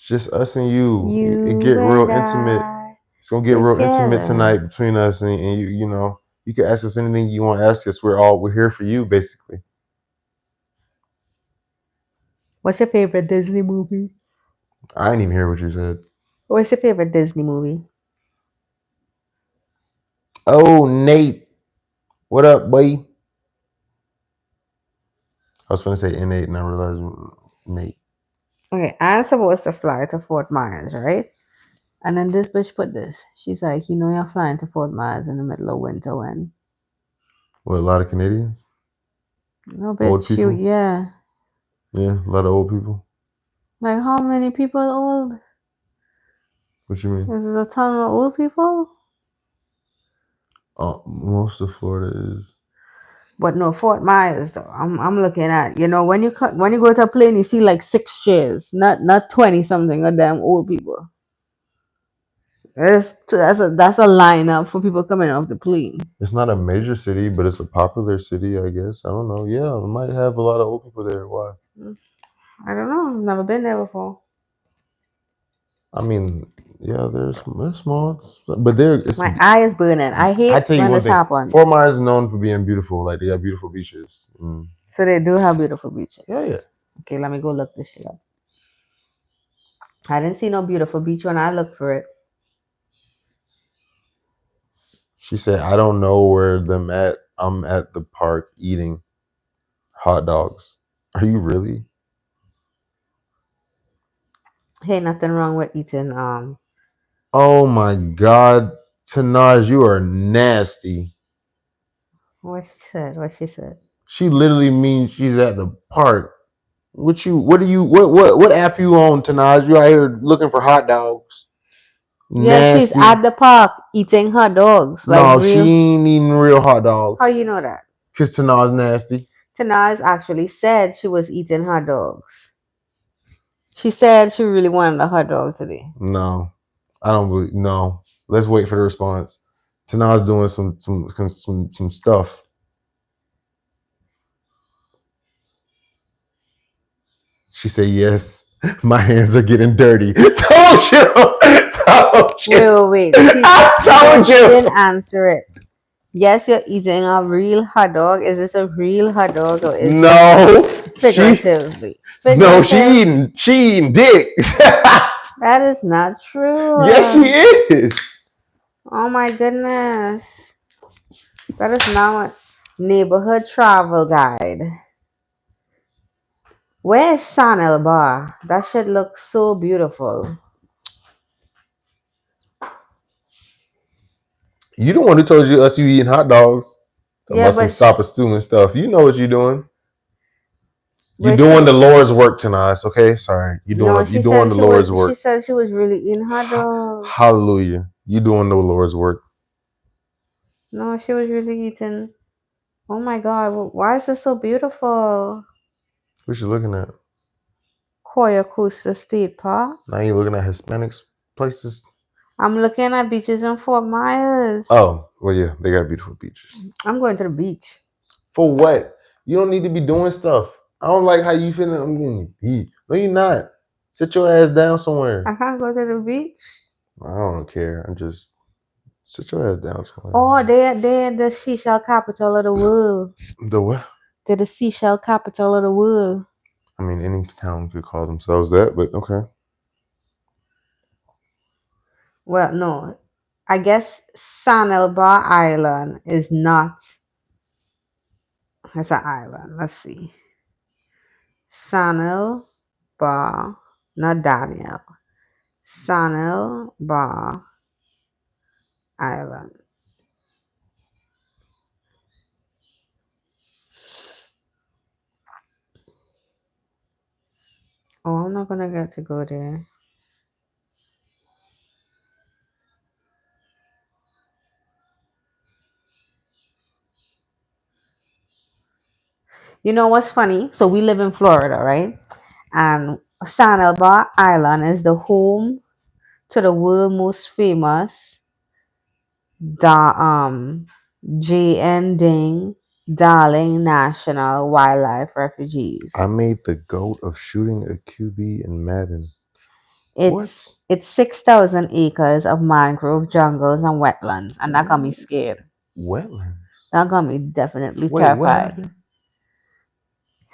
just us and you. It You get real and intimate. I It's gonna get real intimate tonight together. between us, and you. You know, you can ask us anything you want to ask us. We're here for you, basically. What's your favorite Disney movie? I didn't even hear what you said. What's your favorite Disney movie? Oh, Nate. What up, boy? I was gonna say N8 and I realized Nate. Okay, I'm supposed to fly to Fort Myers, right? And then this bitch put this. She's like, you know, you're flying to Fort Myers in the middle of winter when? What, a lot of Canadians? No, Old bitch, you, people? yeah. Yeah, a lot of old people. Like, how many people old? What you mean? Is it a ton of old people? Most of Florida is. But no, Fort Myers though. I'm looking at, you know, when you go to a plane, you see like 6 chairs, not 20 something of them old people. That's a lineup for people coming off the plane. It's not a major city, but it's a popular city, I guess. I don't know. Yeah, it might have a lot of old people there. Why? Mm, I don't know. Never been there before. I mean, yeah, they're small, but they're it's. My eye is burning. I I hate tell you when one this thing: Fort happens. Myers is known for being beautiful. Like they got beautiful beaches. Mm. So they do have beautiful beaches. Yeah, yeah. Okay, let me go look this shit up. I didn't see no beautiful beach when I looked for it. She said, "I don't know where them at. I'm at the park eating hot dogs." Are you really? Hey, nothing wrong with eating. Oh my God, Tanaj, you are nasty. What she said? What she said? She literally means she's at the park. What you? What are you? What app you on, Tanaj? You out here looking for hot dogs? Yeah, she's at Nasty. the park eating hot dogs, like No, she real. ain't eating real hot How dogs. you know that? Cause Tanaj nasty. Tanaz actually said she was eating hot dogs. She said she really wanted a hot dog today. No, I don't believe. No, let's wait for the response. Tanaj doing some stuff. She said yes. My hands are getting dirty. Told you. Told Wait, you. wait, wait. I told She you. didn't answer it. Yes, you're eating a real hot dog. Is this a real hot dog or is it No, figuratively? no, Figurative. she eating dick. That is not true. Yes, she is. Oh my goodness. That is not a neighborhood travel guide. Where's Sanel Bar? That shit looks so beautiful. You the one who told you us you eating hot dogs. Talking Yeah, about some but stop a stew and stuff. You know what you're doing. You but doing she the Lord's work tonight. Okay, sorry. no, You doing the Lord's she work. said she was really eating hot dogs. Hallelujah. You doing the Lord's work. No, she was really eating. Oh my god, why is it so beautiful? What you looking at? Koyakusa State Park. Now you looking at Hispanics places. I'm looking at beaches in Fort Myers. Oh, well, yeah, they got beautiful beaches. I'm going to the beach. For what? You don't need to be doing stuff. I don't like how you feeling. I'm getting beat. No, you're not. Sit your ass down somewhere. I can't go to the beach. I don't care. I'm just sit your ass down somewhere. Oh, they're the seashell capital of the world. The what? They're the seashell capital of the world. I mean, any town could call themselves that, but okay. Well, no. I guess San Elba Island is not. It's an island. Let's see. San Elba, not Daniel. San Elba Island. Oh, I'm not gonna get to go there. You know what's funny? So we live in Florida, right? And San Elba Island is the home to the world most famous da JN Ding Darling National Wildlife Refugees. I made the goat of shooting a QB in Madden. It's What? it's 6,000 acres of mangrove jungles and wetlands, and that got me scared. Wetlands. That got me definitely Wait, what terrified. happened?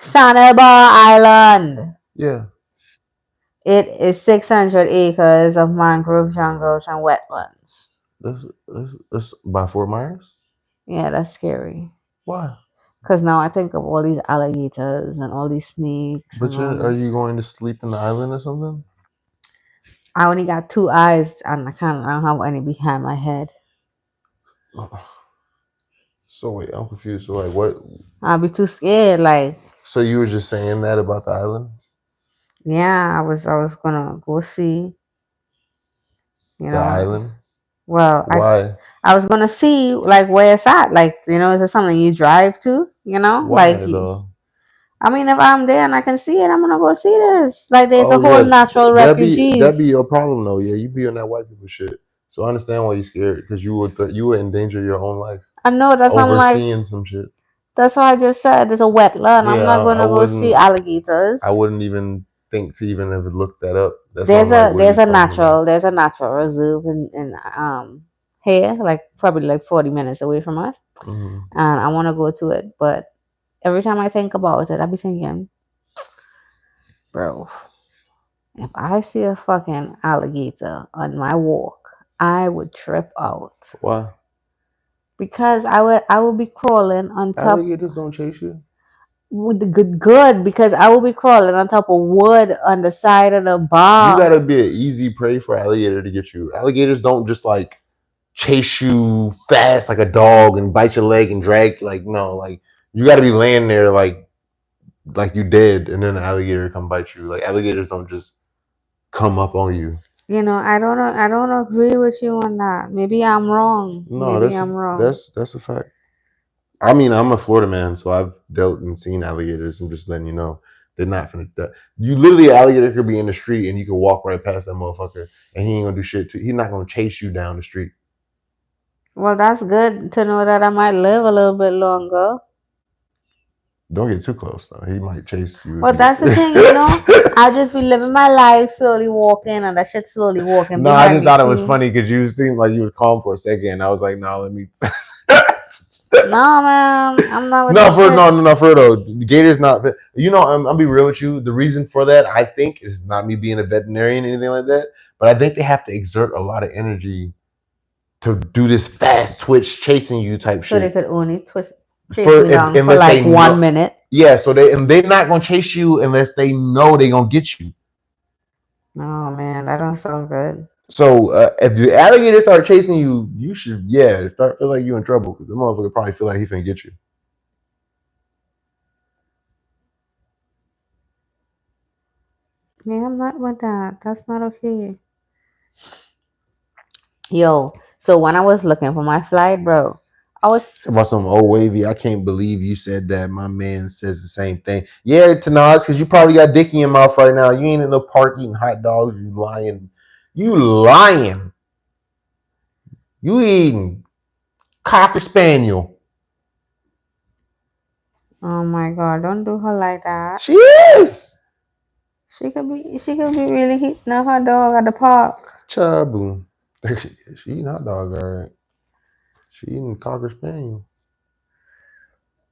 San Elba Island. Yeah. It is 600 acres of mangrove jungles and wetlands. This by Fort Myers? Yeah, that's scary. Why? Because now I think of all these alligators and all these snakes But and all are this. you going to sleep in the island or something? I only got two eyes and I don't have any behind my head. So wait, I'm confused. So like, what? I'll be too scared. Like, So you were just saying that about the island, yeah, I was gonna go see, you the know. island? Well, Why? I was gonna see like where it's at. Like, is it something you drive to? Why though? I mean, if I'm there and I can see it, I'm gonna go see this. Like, there's a Oh whole yeah, natural that'd be refugees. your problem though. Yeah, you be on that white people shit. So I understand why you're scared because you would endanger your own life I know that's I'm like overseeing some shit. that's what I just said. There's a wetland. I'm Yeah, not I gonna go see wouldn't. alligators. I wouldn't even think to even ever look that up. That's why There's I'm like, a what are there's you a talking about? natural there's a natural reserve in here, like probably like 40 minutes away from us, Hmm. and I want to go to it. But every time I think about it, I be thinking, bro, if I see a fucking alligator on my walk, I would trip out Why? because I would be crawling on top Alligators don't chase you. with the good because I will be crawling on top of wood on the side of the You bar. gotta be an easy prey for alligator to get you. Alligators don't just like chase you fast like a dog and bite your leg and drag like no like you got to be laying there like you dead and then the alligator come bite you. Like alligators don't just come up on you. I don't agree with you on that. Maybe I'm wrong. No, Maybe I'm wrong. that's a fact. I mean, I'm a Florida man, so I've dealt and seen alligators. I'm just letting you know they're not finna. You literally, an alligator could be in the street and you could walk right past that motherfucker and he ain't gonna do shit to. He's not gonna chase you down the street. Well, that's good to know that I might live a little bit longer. Don't get too close though. He might chase you if Well, you that's the thing, I'll just be living my life slowly walking and that shit slowly walking No, I behind just me thought it was too. funny because you seemed like you was calm for a second. I was like, no, let me. No, man, I'm not with No, that for shit. no, no, no, for though. Gators not. I'll be real with you. The reason for that, I think, is not me being a veterinarian or anything like that. But I think they have to exert a lot of energy to do this fast twitch chasing you type So they shit. could only chase For me down for unless they like one know, minute. yeah. So they're not gonna chase you unless they know they're gonna get you. Oh man, that don't sound good. So if the alligator start chasing you, you should start feel like you in trouble because the motherfucker probably feel like he finna get you. Yeah, I'm not with that. That's not okay. Yo, so when I was looking for my flight, bro, I was About some old wavy. I can't believe you said that. My man says the same thing. Yeah, Tanaz, because you probably got dick in your mouth right now. You ain't in no park eating hot dogs. You lying. You lying. You eating cocker spaniel. oh my god, don't do her like that. She is. She could be really hitting a hot dog at the park. Chaboom. She eating hot dog, all right. She eating cocker spaniel.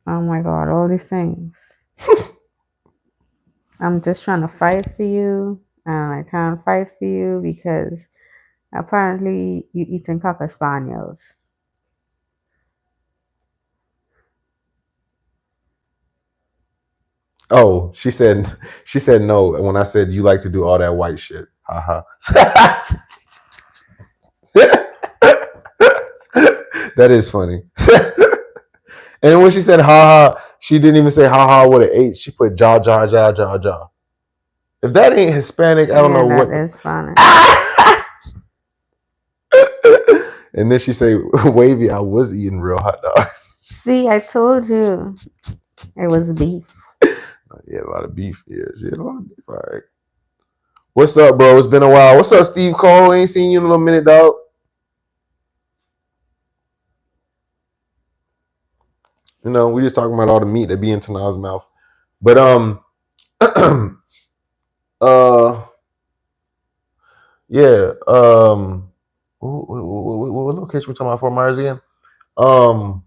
Oh my god, all these things. I'm just trying to fight for you, and I can't fight for you because apparently you eating cocker spaniels. Oh, she said no. And when I said you like to do all that white shit, haha. That is funny. And when she said ha ha, she didn't even say ha ha with an H. She put jaw jaw jaw jaw jaw. If that ain't Hispanic, I don't Yeah, know that what. is funny. And then she say, "Wavy, I was eating real hot dogs." See, I told you it was beef. Yeah, a lot of beef. Yeah, she had a lot of beef. All right. What's up, bro? It's been a while. What's up, Steve Cole? Ain't seen you in a little minute, dog. We just talking about all the meat that be in Tanah's mouth. But uh, yeah. What location we talking about? Fort Myers again? Um,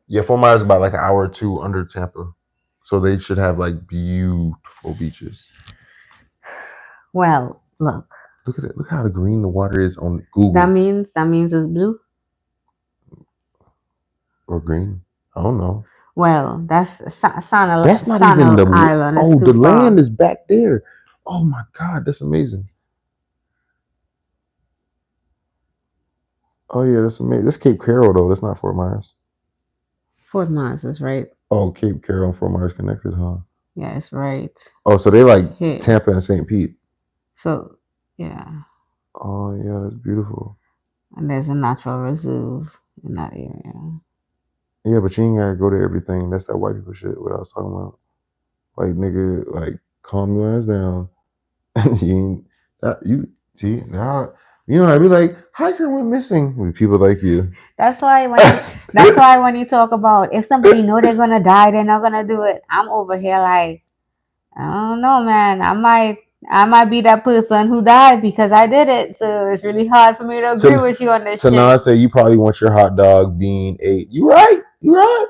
yeah, Fort Myers is about like an hour or two under Tampa, so they should have like beautiful beaches. Well, look, Look at it. Look how green the water is on that Google. means that means it's blue. or green. I don't know. Well, that's That's not even Sandal the. Island is Oh, too the land far. is back there. Oh my God, that's amazing. Oh yeah, that's amazing. That's Cape Carroll though. That's not Fort Myers. Fort Myers is right. Oh, Cape Carroll and Fort Myers connected, huh? Yeah, it's right Oh, so they like here. Tampa and St. Pete. So yeah, Oh yeah, that's beautiful. and there's a natural reserve in that area. Yeah, but you ain't gotta go to everything. That's that white people shit. What I was talking about. Like nigga, like calm your ass down. you ain't that you see now. You know, I'd be like, hiker went missing with people like you. That's why when you talk about if somebody know they're gonna die, they're not gonna do it. I'm over here like I don't know, man. I might be that person who died because I did it. So it's really hard for me to agree to with you on this to shit. not say you probably want your hot dog being ate. You right. You right.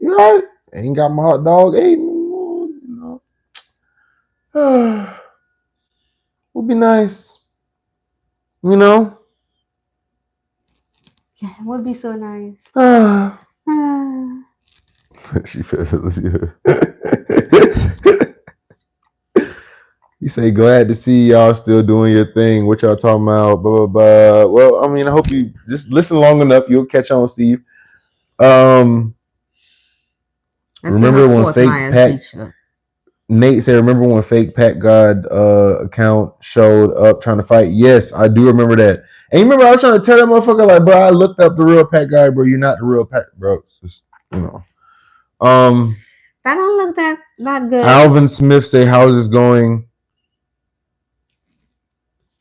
You right. Ain't got my hot dog ate. You know. Would be nice. You know. Yeah, it would be so nice. Ah. She feels You say glad to see y'all still doing your thing. What y'all talking about? Blah blah blah. Well, I mean, I hope you just listen long enough. You'll catch on, Steve. Um, Let's see how remember when Fort fake Myers Pat Beach look. Nate said, "Remember when fake Pat God account showed up trying to fight?" Yes, I do remember that. And you remember I was trying to tell that motherfucker like, bro, I looked up the real Pat guy, bro. You're not the real Pat, bro. It's just you know. That don't look that good. Alvin Smith say, "How's this going?"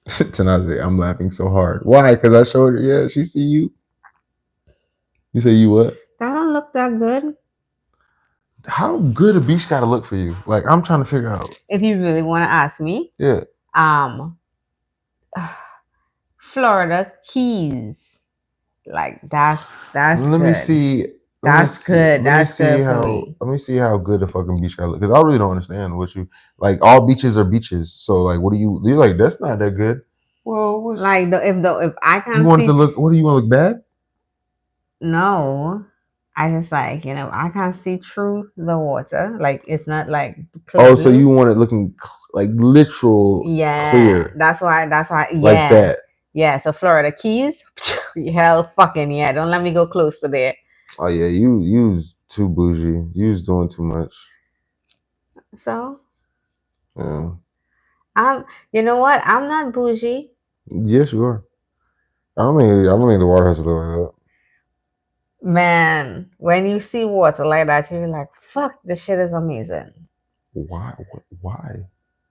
Tanaze, I'm laughing so hard. Why? Because I showed her. Yeah, she see you. You say you what? That don't look that good. How good a beach got to look for you? Like I'm trying to figure out. If you really want to ask me, Yeah. um, Florida Keys, like that's Let me good. see. Let me That's see. good. Let me That's see good for how. me. Let me see how good the fucking beach got to look. Because I really don't understand what you like. All beaches are beaches. So like, what do you? You're like that's not that good. Well, what's Like if I you can want it to see look? What do you want to look bad? no, I just like I can't see through the water. Like it's not like Oh, so clean. you want it looking like literal Yeah, clear that's why. That's why. like Yeah, that. yeah. So Florida Keys, hell, fucking yeah. Don't let me go close to there. Oh yeah, you was too bougie. You was doing too much. So Yeah. I'm. You know what? I'm not bougie, Yes, you are. I don't think the water has to look like man. When you see water like that, you're like, fuck, this shit is amazing. that. Why? Why?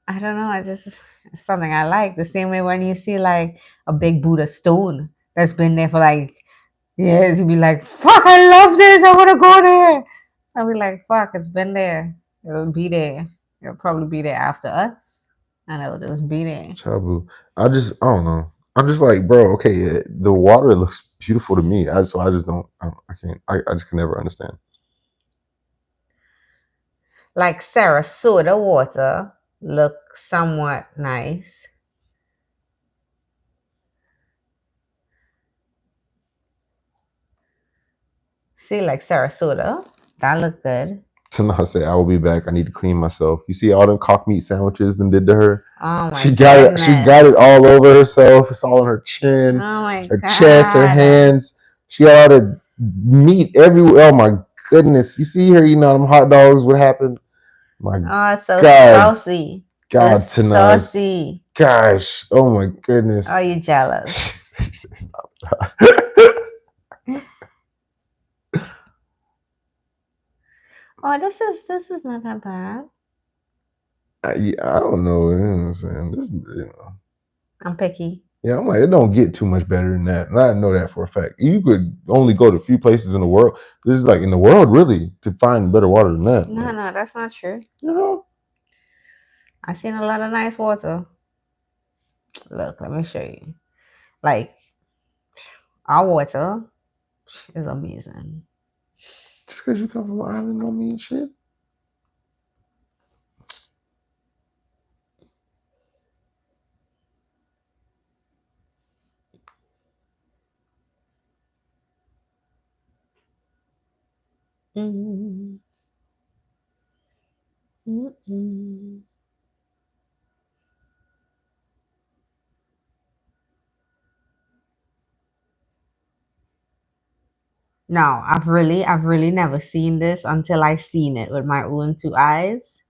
I don't know. I just it's something I like. The same way when you see like a big Buddha stone that's been there for like years, you'd be like, "Fuck, I love this. I want to go there." I'll be like, "Fuck, it's been there. It'll be there. It'll probably be there after us, and it'll just be there." Chabu. I don't know. I'm just like, bro. Okay, yeah, the water looks beautiful to me. I just don't. I can't. I just can never understand. Like Sarasota water look somewhat nice. See, like Sarasota, that look good. To not say I will be back. I need to clean myself. You see all them cock meat sandwiches them did to her. Oh my She got it. She goodness. got it all over herself. It's all on her chin, Oh my her chest, her god. hands. She got all the meat everywhere. Oh my goodness! You see her eating all them hot dogs. What happened? My Oh, it's so God, saucy. God, It's Tanaz. saucy. Gosh, oh my Are goodness. you jealous? Stop. Oh, this is not that bad. I don't know. You know what I'm saying? I'm picky. Yeah, I'm like, it don't get too much better than that. And I know that for a fact. You could only go to a few places in the world. This is like in the world, really, to find better water than that. No, Like, no, that's not true. you know, I seen a lot of nice water. Look, let me show you. Like our water is amazing. just because you come from an island don't mean shit. Mm, mm, mm. No, I've really never seen this until I seen it with my own two eyes.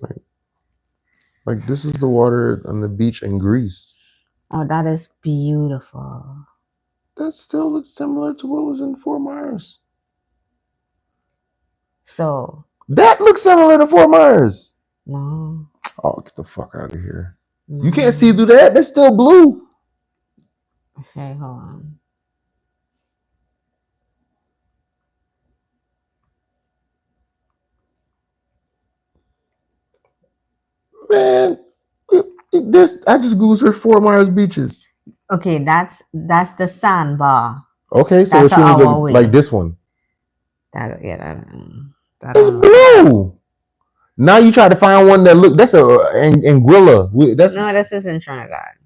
Like, like this is the water on the beach in Greece. Oh, that is beautiful. That still looks similar to what was in Fort Myers. So, That looks similar to Fort Myers. no, Oh, get the fuck out of here. You can't see no. through that. That's still blue. Okay, hold on. Man, this I just Googled search Fort Myers beaches. Okay, that's the sandbar. Okay, so it That's shouldn't our look like way. this one. That yeah, that It's don't look blue. Now you try to find one that look. That's a Anguilla. That's no, this is in Trinidad.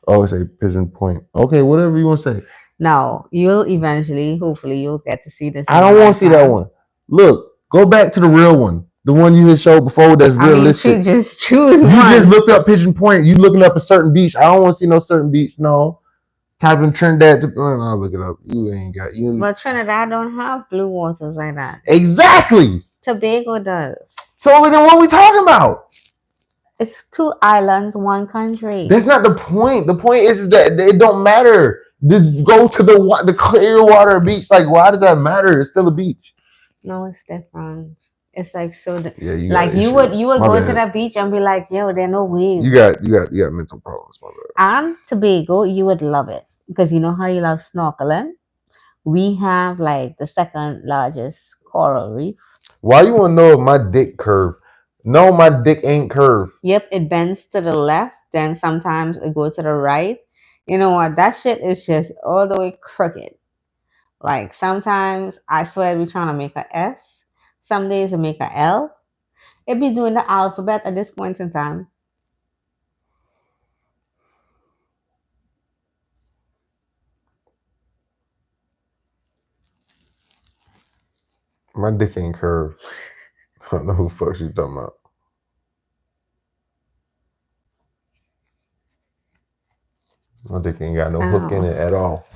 oh, it's a Pigeon Point. Okay, whatever you want to say. No, you'll eventually, hopefully, you'll get to see this I in your don't want to see that lifetime. one. Look, go back to the real one. The one you had showed before that's I mean, realistic. just choose You just one. looked up Pigeon Point. You looking up a certain beach. I don't want to see no certain beach. No. Type in Trinidad. I'll look it up. You ain't got you. But Trinidad don't have blue waters like that. Exactly. Tobago does. So then what are we talking about? It's two islands, one country. That's not the point. The point is that it don't matter. Go to the clear water beach. Like, why does that matter? It's still a beach. No, it's different. It's like so. Yeah, you got Like issues. you would My go to bad. the beach and be like, yo, there are no waves. You got mental problems. My bad. And Tobago, you would love it because you know how you love snorkeling. We have like the second largest coral reef. Why you want to know if my dick curved? No, my dick ain't curved. Yep, it bends to the left, then sometimes it goes to the right. You know what? That shit is just all the way crooked. Like sometimes I swear we trying to make a S. Some days it make a L. It be doing the alphabet at this point in time. My dick ain't curved. I don't know who the fuck she talking about. My dick ain't got no hook in Ow. it at all.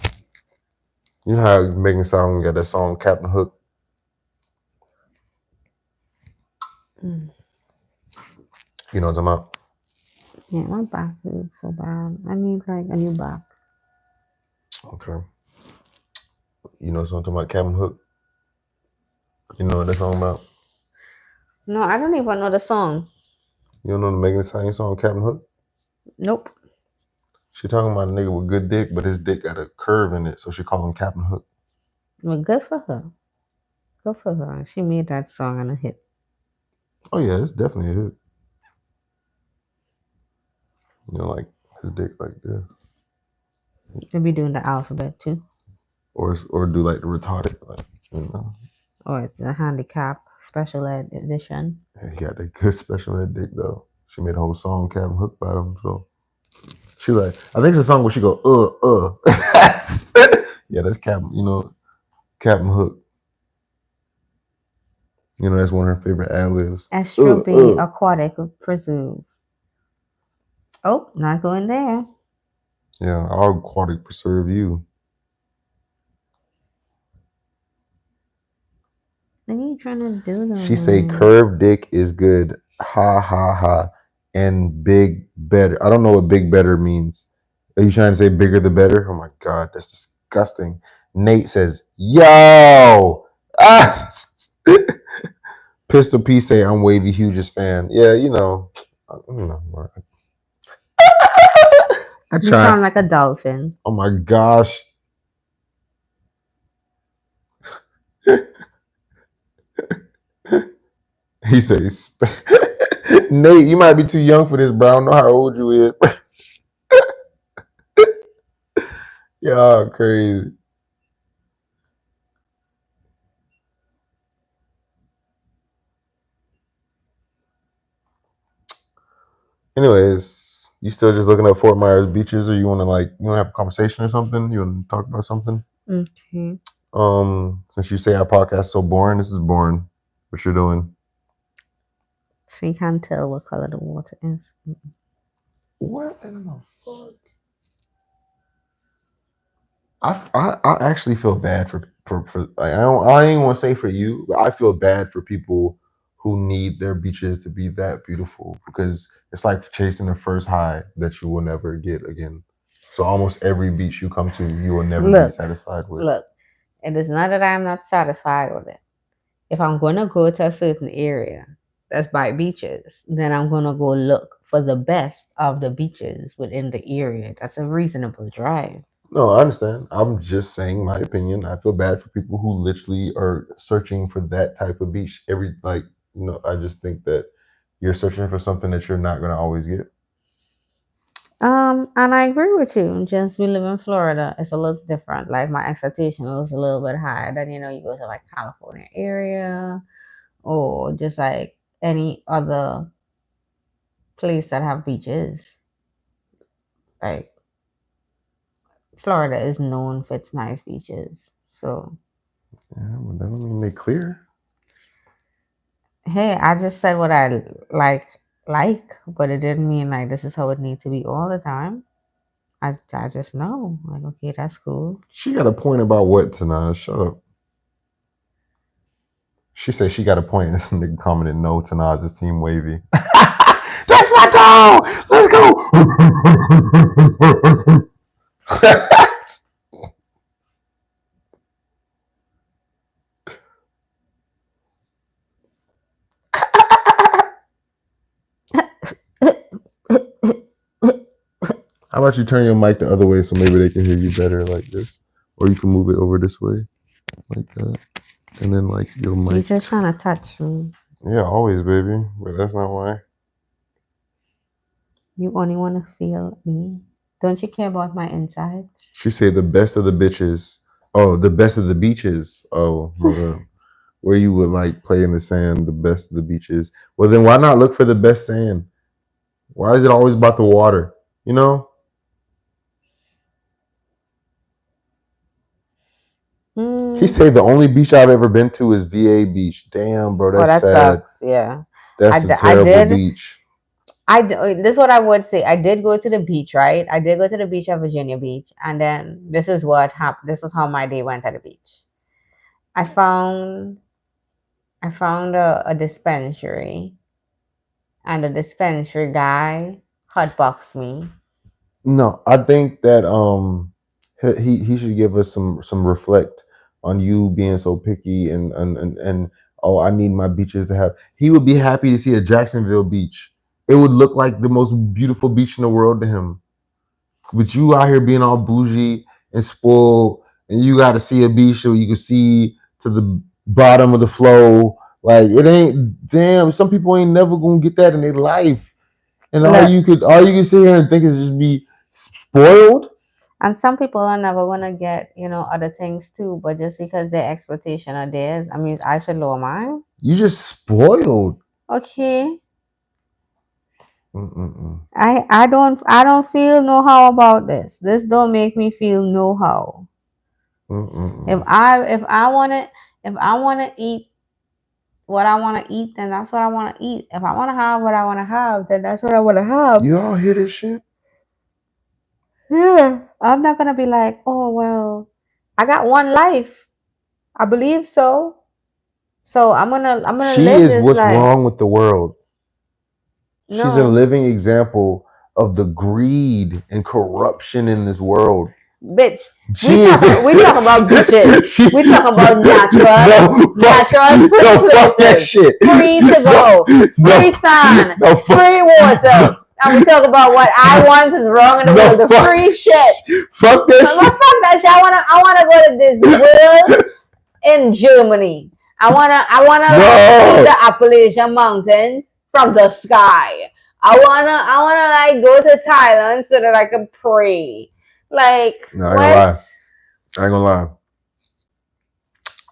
You know how Megan Song got that song Captain Hook? Mm. You know what I'm talking about? Yeah, my back is so bad. I need like a new back. Okay. You know something about Captain Hook? You know what that song about? No, I don't even know the song. You don't know the Megan Thee Stallion song Captain Hook? Nope. She talking about a nigga with good dick, but his dick got a curve in it, so she call him Captain Hook. Well, good for her. Good for her. She made that song and a hit. Oh yeah, it's definitely a hit. You know, like his dick like this. She'll be doing the alphabet too. Or do like the retarded, like, you know. Or it's a handicap special ed edition. He got that good special ed dick though. She made a whole song Captain Hook about him, so she like I think it's a song where she go yeah, that's Captain, you know, Captain Hook. You know, that's one of her favorite ad libs. Estrobay aquatic preserve. Oh, not going there. Yeah, I'll aquatic preserve you. What are you trying to do She say though? curved dick is good. Ha ha ha. And big better. I don't know what big better means. Are you trying to say bigger the better? Oh my god, that's disgusting. Nate says, yo. Ah! Pistol P say I'm Wavy Hughes fan. Yeah, you know. I You try. sound like a dolphin. Oh my gosh. He says, Nate, you might be too young for this, bro. I don't know how old you is. Y'all crazy. Anyways, you still just looking at Fort Myers beaches, or you want to have a conversation or something? You want to talk about something? Okay. Since you say our podcast is so boring, this is boring. What you're doing? So you can't tell what color the water is. What? I don't know. I actually feel bad for like, I ain't want to say for you, but I feel bad for people who need their beaches to be that beautiful because it's like chasing the first high that you will never get again. So almost every beach you come to, you will never be Look, satisfied with. look. It is not that I am not satisfied with it. If I'm gonna go to a certain area that's by beaches, then I'm gonna go look for the best of the beaches within the area. That's a reasonable drive. No, I understand. I'm just saying my opinion. I feel bad for people who literally are searching for that type of beach every like. I just think that you're searching for something that you're not gonna always get. And I agree with you. Just we live in Florida, it's a little different. Like my expectation was a little bit higher than you go to like California area or just like any other place that have beaches. Like Florida is known for its nice beaches. So Yeah, but that don't mean they clear. hey, I just said what I but it didn't mean like this is how it needs to be all the time. I just know. Like, okay, that's cool. She got a point about what, Tanaj? Shut up. She said she got a point. This nigga commented, no, Tanaj is team wavy. That's my dog. Let's go. How about you turn your mic the other way so maybe they can hear you better like this? Or you can move it over this way like that. And then like your You're mic. just trying to touch me. Yeah, always, baby. But that's not why. You only want to feel me. Don't you care about my insides? She said the best of the bitches. Oh, the best of the beaches. Oh, hold up. Where you would like play in the sand, the best of the beaches. Well, then why not look for the best sand? Why is it always about the water? You know? He Hmm. said the only beach I've ever been to is VA Beach. Damn, bro, Oh, that's that sad. sucks. Yeah. That's a I terrible did. beach. This is what I would say. I did go to the beach, right? I did go to the beach at Virginia Beach, and then this is what happened. This was how my day went at the beach. I found I found a dispensary, and the dispensary guy hotboxed me. No, I think that he should give us some reflect on you being so picky and oh, I need my beaches to have. He would be happy to see a Jacksonville beach. It would look like the most beautiful beach in the world to him. But you out here being all bougie and spoiled, and you got to see a beach so you can see to the bottom of the flow. Like it ain't damn. Some people ain't never gonna get that in their life, and Look, all you can sit here and think is just be spoiled. and some people are never gonna get other things too, but just because their expectation are theirs, I mean, I should lower mine. You just spoiled. Okay, Mm-mm-mm. I don't feel no how about this. This don't make me feel no how. If Mm-mm-mm. I eat what I want to eat, then that's what I want to eat. If I want to have what I want to have, then that's what I want to have. You all hear this shit? Yeah, I'm not gonna be like, oh well, I got one life. I believe so. So I'm gonna She live is this what's life. wrong with the world. She's a No, living example of the greed and corruption in this world. bitch. She is. We talk about beaches. She, We talk about natural free no, fuck that places, shit. free to No, go, free no, sun, no, fuck, free water. And we talk about what I want is wrong in the no, world, the fuck, free shit. fuck that But shit. fuck that shit. I wanna go to Disney World in Germany. I wanna like see No, the Appalachian Mountains from the sky. I wanna like go to Thailand so that I can pray. Like no, I ain't gonna what? lie. I ain't gonna lie.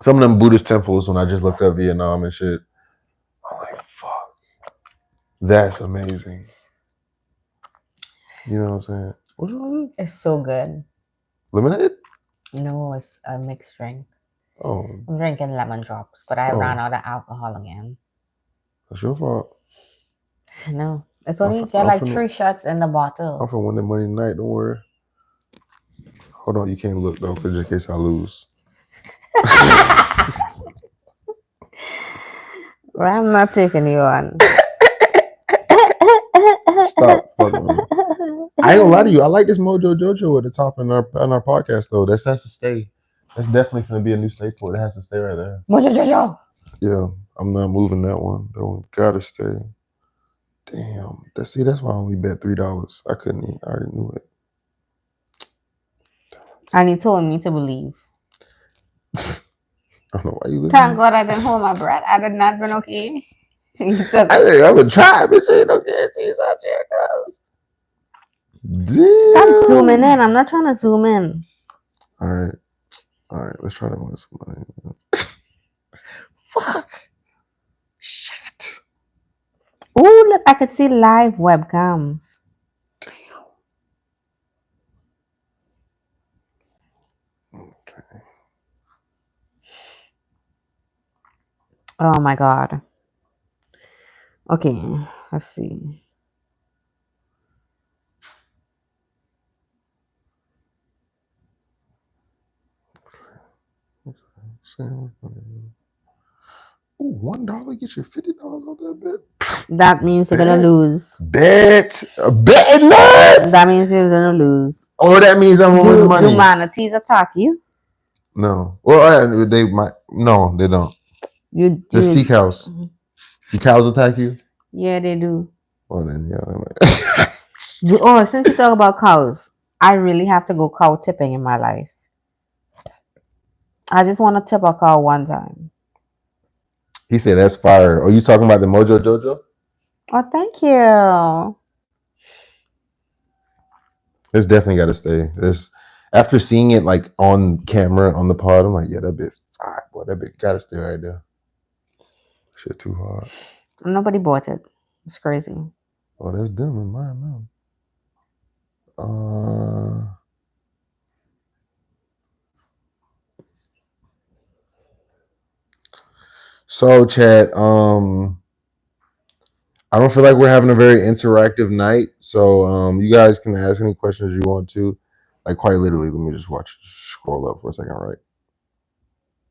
Some of them Buddhist temples, when I just looked up Vietnam and shit, I'm like, fuck, that's amazing. You know what I'm saying? What's wrong with It's so good. lemonade? No, it's a mixed drink. Oh, I'm drinking lemon drops, but I ran oh, out of alcohol again. that's your fault. No, it's I'm only fin- got I'm like finna, 3 shots in the I'm bottle. finna win that money tonight. Don't worry. Hold on, you can't look though, cause just in case I lose. Well, I'm not taking you on. Stop fucking with me. I ain't gonna lie to you. I like this Mojo Jojo at the top on our podcast though. That has to stay. That's definitely gonna be a new staple. It has to stay right there. Mojo Jojo. Yeah, I'm not moving that one. That one gotta stay. Damn. That's why I only bet $3. I couldn't eat. I already knew it. And he told me to believe. I don't know why you Thank listening. God I didn't hold my breath. I did not been okay. He took. I think I would try, but shit, no guarantees out there, guys. Stop zooming in. Damn. I'm not trying to zoom in. All right. All right. Let's try to win some money. Fuck. Shit. Oh, look, I could see live webcams. Okay. Oh my God. Okay, let's see. Ooh, $1 get you $50 on that bet. That means you're gonna lose. Bet nuts. That means you're gonna lose. Or that means I'm gonna win the Do money. manatees attack you? No. Well, they might. No, they don't. Just sea cows. Do cows attack you? Yeah, they do. Well then, yeah. Since you talk about cows, I really have to go cow tipping in my life. I just want to tip a cow one time. He said that's fire. Are you talking about the Mojo Jojo? Oh, thank you. It's definitely got to stay. This after seeing it like on camera on the pod, I'm like, yeah, that bit fire. Boy, that bit got to stay right there. Shit, too hard. Nobody bought it. It's crazy. Oh, that's them in mine now. So chat, I don't feel like we're having a very interactive night. So you guys can ask any questions you want to. Like quite literally, let me just scroll up for a second, right?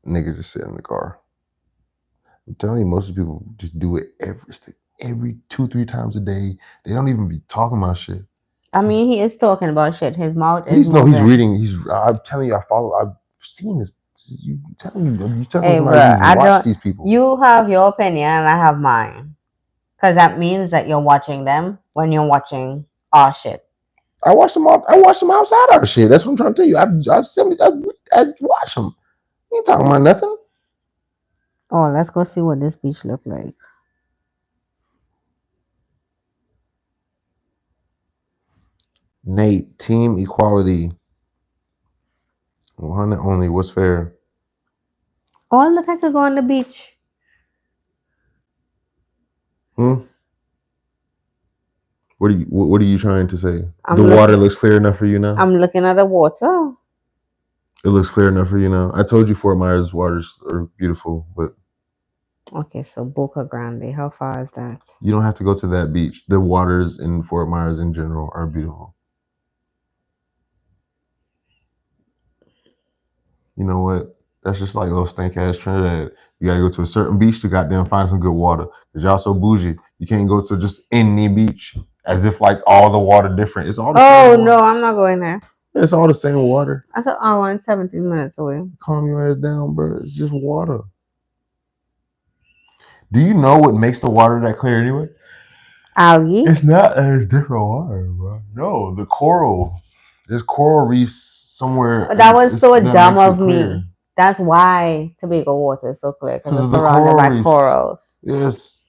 Nigga just sit in the car. I'm telling you, most of the people just do it every 2-3 times a day. They don't even be talking about shit. I mean, he is talking about shit. His mouth is He's moving. he's reading. I'm telling you, I've seen this. You telling you telling Hey, somebody bro, who's watched these people. You have your opinion, and I have mine. Because that means that you're watching them when you're watching our shit. I watched them outside our shit. That's what I'm trying to tell you. I watch them. You ain't talking about nothing. Oh, let's go see what this beach look like. Nate, team equality. One and only. What's fair? Oh, look, I could go on the beach. What are you trying to say? I'm Water looks clear enough for you now? I'm looking at the water. It looks clear enough for you now. I told you Fort Myers waters are beautiful, but Okay, so Boca Grande. How far is that? you don't have to go to that beach. The waters in Fort Myers in general are beautiful. You know what? That's just like little stank ass Trinidad. You gotta go to a certain beach to goddamn find some good water. Cause y'all so bougie. You can't go to just any beach as if like all the water different. It's all the same. Oh no, I'm not going there. It's all the same water. I thought I went 17 minutes away. Calm your ass down, bro. It's just water. Do you know what makes the water that clear anyway? Algae. It's not. It's different water, bro. No, the coral. There's coral reefs somewhere. That was so dumb of me. That's why Tobago water is so clear because it's surrounded by corals. Yes.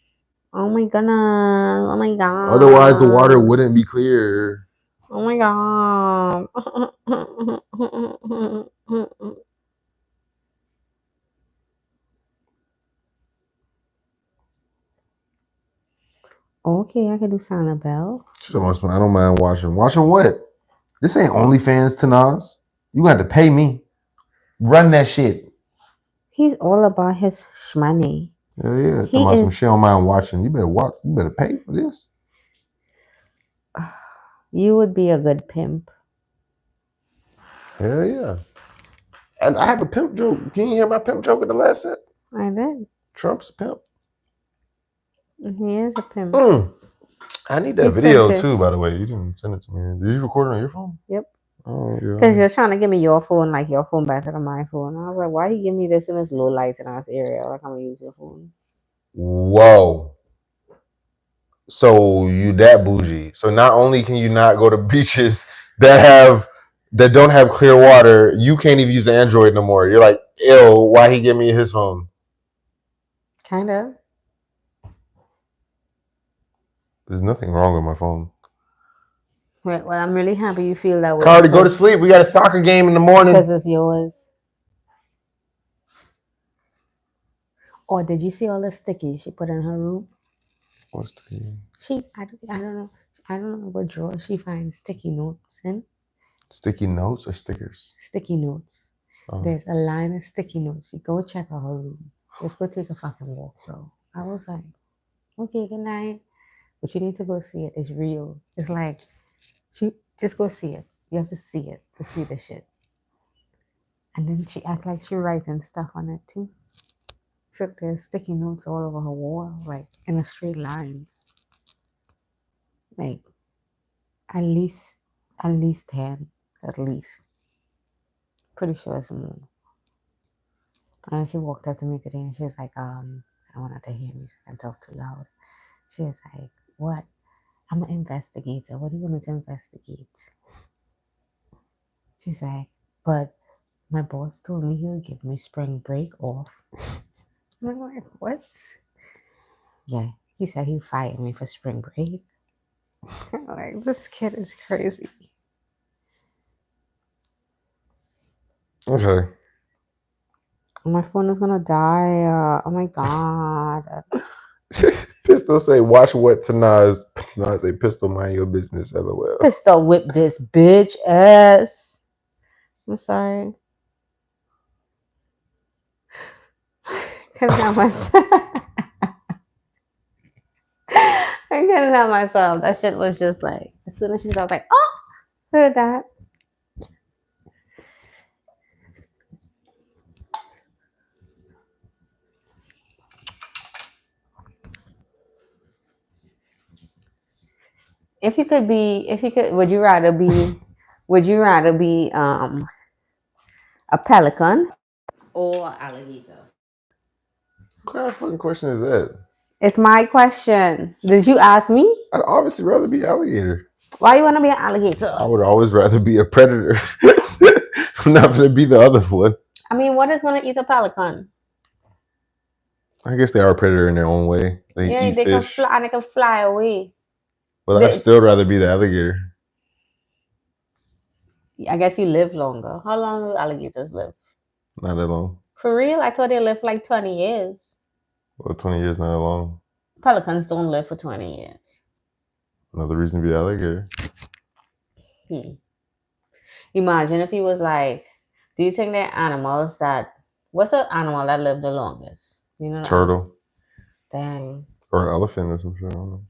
Oh my goodness. Oh my god. Otherwise, the water wouldn't be clear. Oh my god. Okay, I can do Sanibel. I don't mind watching. Watching what? This ain't OnlyFans, Tanaz. You got to pay me. Run that shit. He's all about his shmoney. Hell yeah. Talking He about some is. shit don't mind watching. You better watch. You better pay for this. You would be a good pimp. Hell yeah. And I have a pimp joke. Can you hear my pimp joke in the last set? I did. Trump's a pimp. He is a pimp. Mm. I need that He's video pimping. too, by the way. You didn't send it to me. Did you record it on your phone? Yep. Oh, Because yeah. you're trying to give me your phone, like your phone better than my phone. I was like, why he give me this in this low lights in our area? Like I'm gonna use your phone. Whoa. So you that bougie. So not only can you not go to beaches that don't have clear water, you can't even use the Android no more. You're like, ew, why he give me his phone? Kind of. There's nothing wrong with my phone. Well, I'm really happy you feel that way Cardi, go to because sleep. We got a soccer game in the morning. it's yours. Or did you see all the stickies she put in her room? What's the I don't know. I don't know what drawer she finds sticky notes in. sticky notes or stickers? Sticky notes. Oh. There's a line of sticky notes. You go check out her room. Just go take a fucking walk, bro. I was like, okay, good night. But you need to go see it. It's real. It's like, she just go see it. You have to see it to see the shit. And then she act like she writing stuff on it too. So there's sticky notes all over her wall, like in a straight line. Like at least at least 10. At least. Pretty sure it's more. And she walked up to me today and she was like, I wanted to hear me so I can talk too loud. She was like, what? I'm an investigator. What do you want me to investigate? She's like, but my boss told me he'll give me spring break off. I'm like, what? Yeah, he said he'd fire me for spring break. I'm like, this kid is crazy. Okay. My phone is gonna die. Oh my god. Pistol say, watch what Tanaz. Tanaz say, Pistol, mind your business, lol. Pistol whip this bitch ass. I'm sorry. Couldn't help myself. I couldn't help myself. That shit was just like, as soon as she started, like, oh, heard that. If you could, would you rather be a pelican or alligator? What kind of fucking question is that? It's my question. Did you ask me? I'd obviously rather be alligator. Why you want to be an I alligator? would always rather be a predator. I'm not gonna be the other one. I mean, what is gonna eat a pelican? I guess they are a predator in their own way. They Yeah, eat they can fish. fly and they can fly away. But I'd They, still rather be the alligator. I guess you live longer. How long do alligators live? Not that long. For real? I thought they lived like 20 years. Well, 20 years not that long. Pelicans don't live for 20 years. Another reason to be alligator. Hmm. Imagine if he was like, do you think they're animals that, what's the animal that lived the longest? You know, Turtle. dang. Or elephant or some shit. I don't know.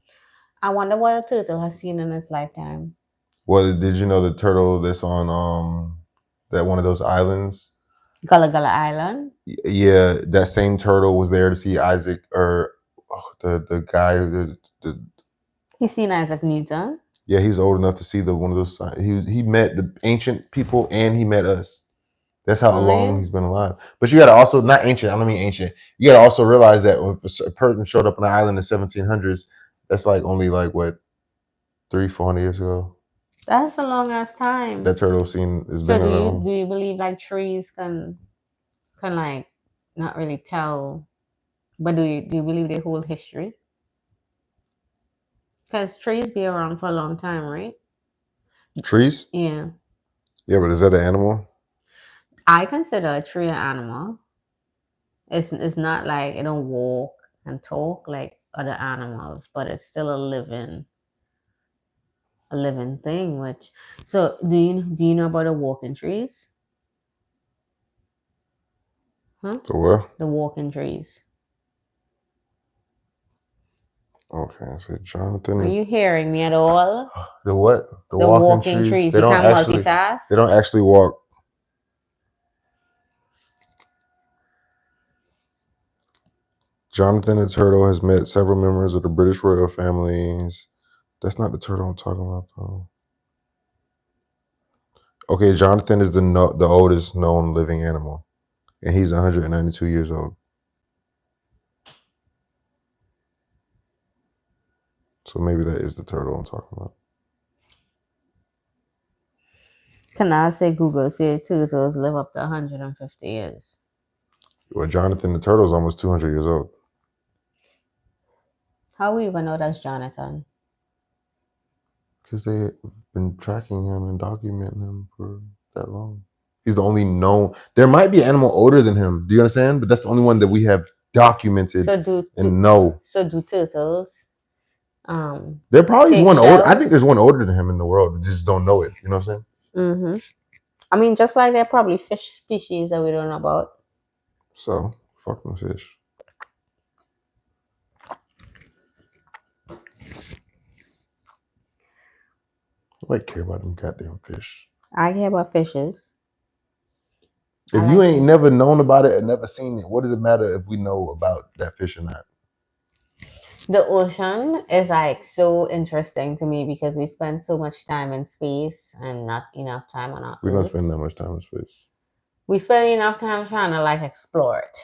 I wonder what a turtle has seen in its lifetime. Well, did you know the turtle that's on that one of those islands? Gullah Gullah Island. Yeah, that same turtle was there to see Isaac or the guy the He's seen Isaac Newton. yeah, he was old enough to see the one of those. He met the ancient people and he met us. That's how For long real? he's been alive. But you got to also not ancient. I don't mean ancient. You got to also realize that if a person showed up on an island in the 1700s, that's like only like what 300-400 years ago. That's a long ass time. That turtle scene has So been around. do you believe like trees can like not really tell, but do you believe they hold history? Because trees be around for a long time, right? Trees? Yeah. Yeah, but is that an animal? I consider a tree an animal. It's not like it don't walk and talk like other animals, but it's still a living thing. Which so do you know about the walking trees? Huh? The what? The walking trees. Okay, I said Are Jonathan. you hearing me at all? The what? The The walking walking trees. trees. You can multitask. They don't actually walk. Jonathan the turtle has met several members of the British royal families. That's not the turtle I'm talking about, though. Okay, Jonathan is the oldest known living animal, and he's 192 years old. So maybe that is the turtle I'm talking about. Tana say Google say turtles live up to 150 years. Well, Jonathan the turtle is almost 200 years old How we even know that's Jonathan? because they've been tracking him and documenting him for that long. He's the only known. There might be an animal older than him. Do you understand? But that's the only one that we have documented and know. So do turtles There probably is take one older. I think shells? there's one older than him in the world. We just don't know it. You know what I'm saying? Mm-hmm. I mean, just like there are probably fish species that we don't know about. So fuck them fish. Nobody care about them goddamn fish. I care about fishes. I If you like ain't them. never known about it and never seen it, what does it matter if we know about that fish or not? The ocean is like so interesting to me because we spend so much time in space and not enough time on our We don't Earth. spend that much time in space. We spend enough time trying to like explore it.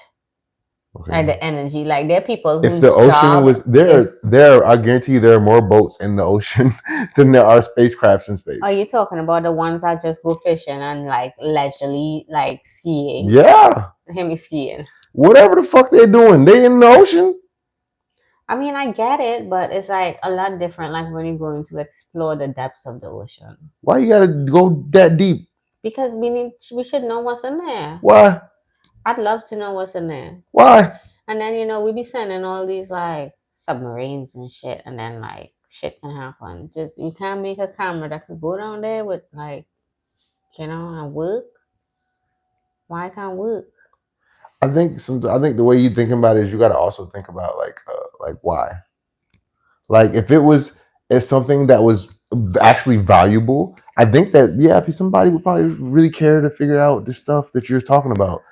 Okay. Like the energy. Like there are people If whose the ocean job was is. I guarantee you there are more boats in the ocean than there are spacecrafts in space. Are you talking about the ones that just go fishing and like leisurely like skiing? Yeah. Hear me skiing. Whatever the fuck they're doing, they in the ocean. I mean, I get it, but it's like a lot different. Like when you're going to explore the depths of the ocean, Why you gotta go that deep? because we should know what's in there. Why? I'd love to know what's in there. Why? And then we be sending all these like submarines and shit, and then like shit can happen. Just you can't make a camera that could go down there with like and work. Why can't work? I think the way you thinking about it is you got to also think about like why. Like if it was as something that was actually valuable, I think that yeah, somebody would probably really care to figure out this stuff that you're talking about.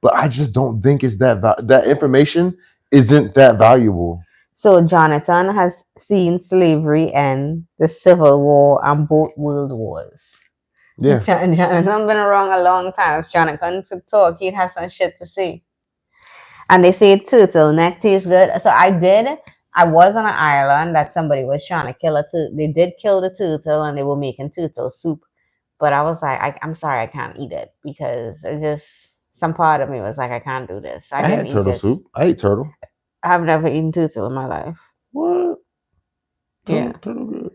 But I just don't think it's that information isn't that valuable. So Jonathan has seen slavery end, the Civil War, and both World Wars. Yeah. Jonathan been around a long time. If Jonathan could talk, he'd have some shit to say. And they say turtleneck tastes good. So I did. I was on an island that somebody was trying to kill a turtle. They did kill the turtle and they were making turtle soup. But I was like, I'm sorry, I can't eat it because it just some part of me was like, I can't do this. So I I didn't had eat turtle it. soup. I ate turtle. I've never eaten turtle in my life. What? Yeah. Turtle good.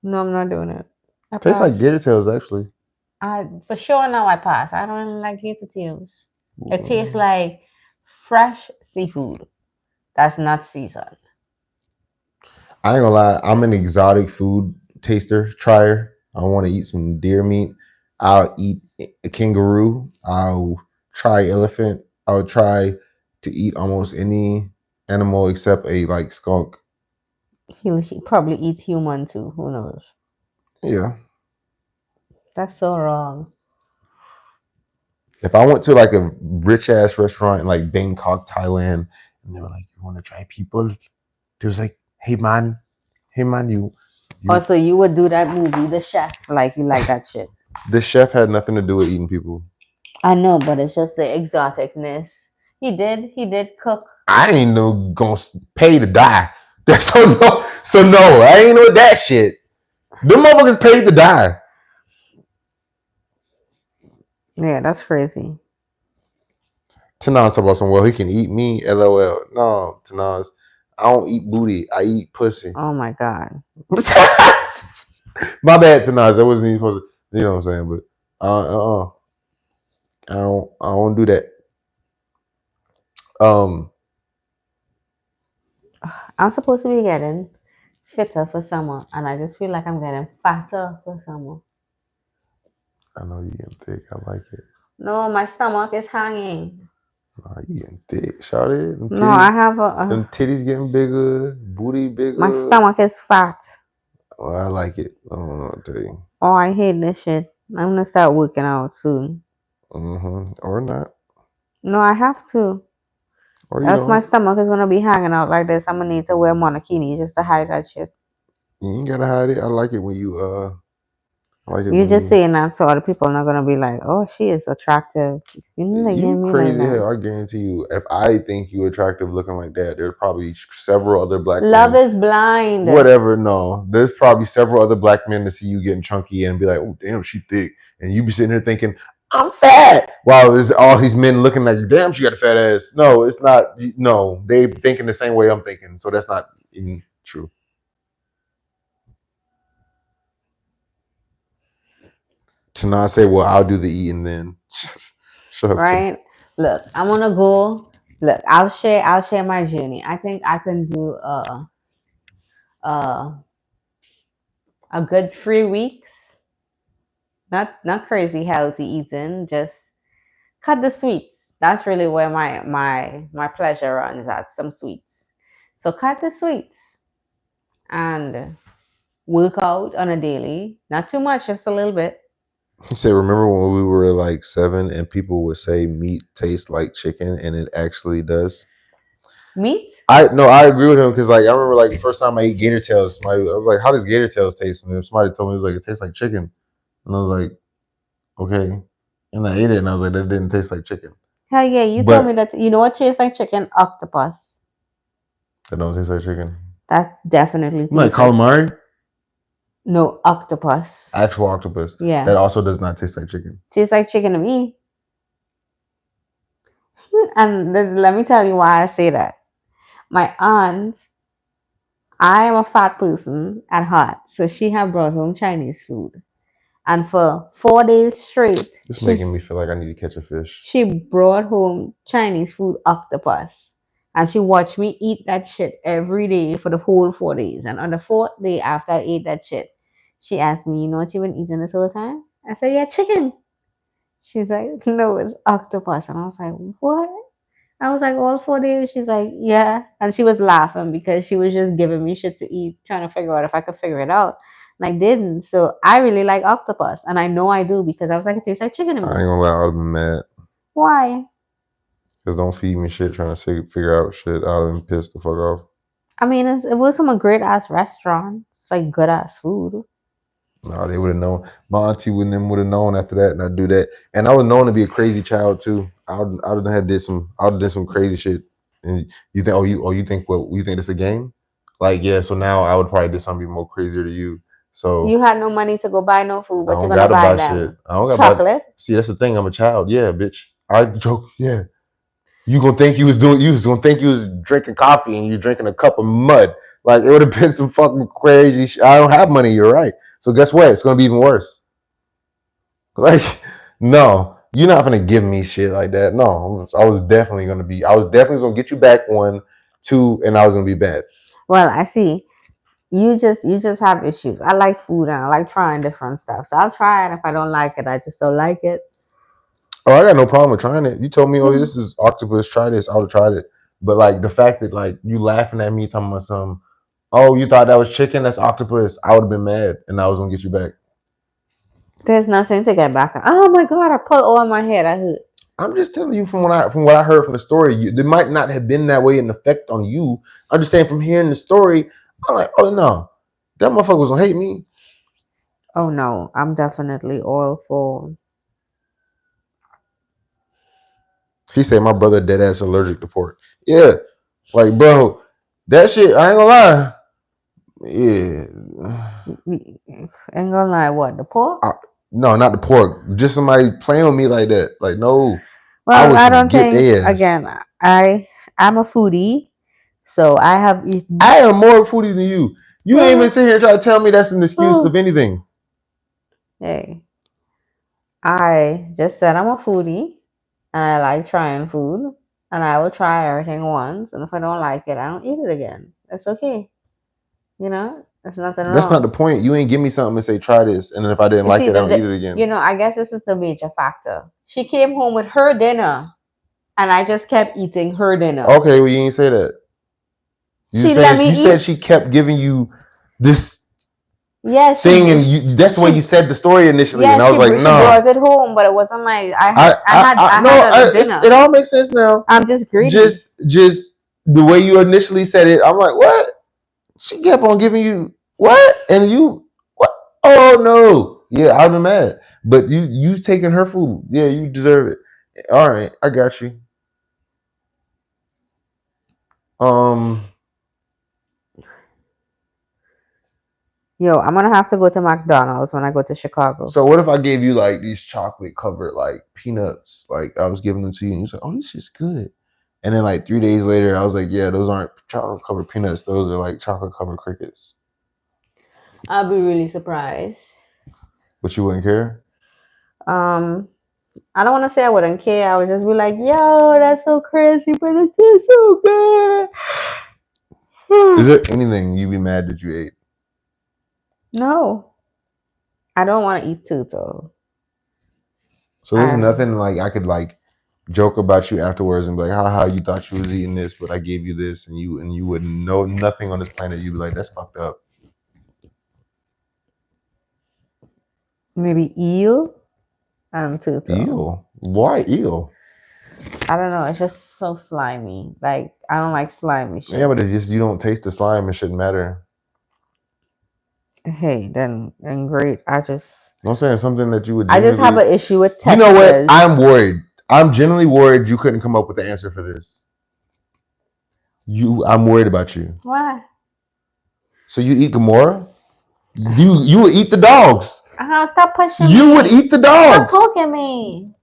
No, I'm not doing it. I Tastes like pass. gator tails actually. I for sure now I pass. I don't really like gator tails. It tastes like fresh seafood that's not seasoned. I ain't gonna lie. I'm an exotic food taster, trier. I want to eat some deer meat. I'll eat a kangaroo. I'll try elephant. I'll try to eat almost any animal except a like skunk. He probably eat human too. Who knows? Yeah. That's so wrong. If I went to like a rich ass restaurant in like Bangkok, Thailand, and they were like, "You want to try people?" They was like, hey man, you." Also, you would do that movie, The Chef, like you like that shit. The chef had nothing to do with eating people. I know, but it's just the exoticness. He did cook. I ain't no gonna pay to die. That's so no, I ain't with that shit. Them motherfuckers paid to die. Yeah, that's crazy. Tanaz talk about some well he can eat me. LOL. No, Tanaz. I don't eat booty. I eat pussy. Oh my god. My bad, Tanaz. That wasn't even supposed to. You know what I'm saying? But I don't do that. Um, I'm supposed to be getting fitter for summer, and I just feel like I'm getting fatter for summer. I know you getting thick. I like it. No, my stomach is hanging. Nah, you getting thick, shout it. No, I have Them a titties getting bigger, booty my bigger. stomach is fat. Oh, I like it. I don't know what to tell you. Oh, I hate this shit. I'm gonna start working out soon. Or not. No, I have to. Or you Else my don't. stomach is gonna be hanging out like this. I'm gonna need to wear monokini just to hide that shit. You ain't gotta hide it. I like it when I like it You when just you saying that so other people are not gonna be like, oh, she is attractive. You know, they give you me like crazy that. hell. I guarantee you, if I think you attractive looking like that, there's probably several other black Love men. is blind. Whatever, no. There's probably several other black men to see you getting chunky and be like, oh damn, she thick. And you be sitting here thinking, I'm fat. While there's all these men looking at you, damn, she got a fat ass. No, it's not. No, they thinking the same way I'm thinking. So that's not even true. To not say, well, I'll do the eating then. Shut up, Tim. Right? Look, I'm gonna go. Look, I'll share my journey. I think I can do a, a good 3 weeks. Not crazy healthy eating, just cut the sweets. That's really where my pleasure runs at, some sweets. So cut the sweets and work out on a daily. Not too much, just a little bit. You say, remember when we were like 7 and people would say meat tastes like chicken and it actually does? Meat? I agree with him because like I remember like the first time I ate gator tails, somebody I was like, "How does gator tails taste?" And then somebody told me it was like it tastes like chicken, and I was like, "Okay," and I ate it, and I was like, "That didn't taste like chicken," Hell yeah, you told me but that you know what tastes like chicken? Octopus. that don't taste like chicken. That definitely I'm like tastes like calamari, no octopus. actual octopus, Yeah. that also does not taste like chicken. Tastes like chicken to me. And let me tell you why I say that. My aunt, I am a fat person at heart, so she had brought home Chinese food. And for 4 days straight, It's she making me feel like I need to catch a fish. she brought home Chinese food octopus. And she watched me eat that shit every day for the whole 4 days. And on the fourth day after I ate that shit, she asked me, you know what you've been eating this whole time? I said, yeah, chicken. She's like, no, it's octopus. And I was like, what? I was like, all 4 days? She's like, yeah. And she was laughing because she was just giving me shit to eat, trying to figure out if I could figure it out. And I didn't. So I really like octopus. And I know I do because I was like, it tastes like chicken to I ain't me. gonna lie, I would have been mad Why? because don't feed me shit trying to figure out shit. I would have been pissed the fuck off. I mean, it was from a great ass restaurant. It's like good ass food. No, they would have known. My auntie would have known after that, and I'd do that. And I was known to be a crazy child too. I would have did some. I would have did some crazy shit. And you think, you think what? You think it's a game? Like, yeah. So now I would probably do something more crazier to you. So You had no money to go buy no food, I but you're don't gonna gotta buy buy shit. them I don't gotta buy. chocolate. See, that's the thing. I'm a child. Yeah, bitch. I joke. Yeah. You was gonna think you was drinking coffee and you drinking a cup of mud. Like it would have been some fucking crazy shit. I don't have money, you're right. So guess what? It's gonna be even worse. Like, no, you're not gonna give me shit like that. No, I was definitely gonna be. I was definitely gonna get you back 1, 2, and I was gonna be bad. Well, I see. You just have issues. I like food and I like trying different stuff. So I'll try it. If I don't like it, I just don't like it. Oh, I got no problem with trying it. You told me, oh, this is octopus. Try this. I would have tried it. But like the fact that like you laughing at me talking about some, oh, you thought that was chicken? That's octopus. I would have been mad, and I was gonna get you back. There's nothing to get back on. Oh my god, I put oil on my head. I hurt. I'm just telling you from what I heard from the story. It might not have been that way in effect on you. I'm just saying from hearing the story, I'm like, oh no, that motherfucker was gonna hate me. Oh no, I'm definitely all for. He said my brother dead ass allergic to pork. Yeah, like bro, that shit. I ain't gonna lie. Yeah. Ain't gonna lie, what the pork? No, not the pork. Just somebody playing with me like that. Like no, I Well, was I gonna don't get think. their ass. Again, I'm a foodie, so I have eaten. I am more foodie than you. You ain't even Well, sit here trying to tell me that's an excuse of oh, anything. hey, I just said I'm a foodie, and I like trying food, and I will try everything once, and if I don't like it, I don't eat it again. That's okay. There's nothing That's not the wrong. point. You ain't give me something and say try this, and then if I didn't You like see, it, I don't eat it again. I guess this is the major factor. She came home with her dinner. and I just kept eating her dinner. Okay, well you ain't say that. She let me You said eat. she kept giving you this Yes, thing, and you that's the way you said the story initially, and yes, I was like, she no. brought it home, but it wasn't my. I No, had a it dinner. all makes sense now. I'm just greedy. Just the way you initially said it, I'm like, what? She kept on giving you what, and you what? Oh no, yeah, I've been mad, but you taking her food, yeah, you deserve it. All right, I got you. Um, Yo, I'm gonna have to go to McDonald's when I go to Chicago. so what if I gave you like these chocolate covered like peanuts, like I was giving them to you, and you said, oh, this is good. And then like 3 days later, I was like, yeah, those aren't chocolate covered peanuts. Those are like chocolate covered crickets. I'll be really surprised. But you wouldn't care. Um, I don't want to say I wouldn't care. I would just be like, "Yo, that's so crazy, but it tastes so good." Is there anything you'd be mad that you ate? No, I don't want to eat too, though. So there's I nothing like I could like joke about you afterwards and be like, haha, you thought you was eating this, but I gave you this, and you wouldn't know nothing on this planet. You'd be like, that's fucked up. maybe eel. I'm too, though. Eel. Why eel? I don't know. It's just so slimy. Like I don't like slimy Yeah, shit. but if just you don't taste the slime, it shouldn't matter. Hey, then great. I'm saying something that you would I just have genuinely. an issue with You know what? textures. I'm worried. I'm genuinely worried you couldn't come up with the answer for this. I'm worried about you. Why? So you eat Gamora? You would eat the dogs. Stop pushing You would me. eat the Stop dogs. poking me.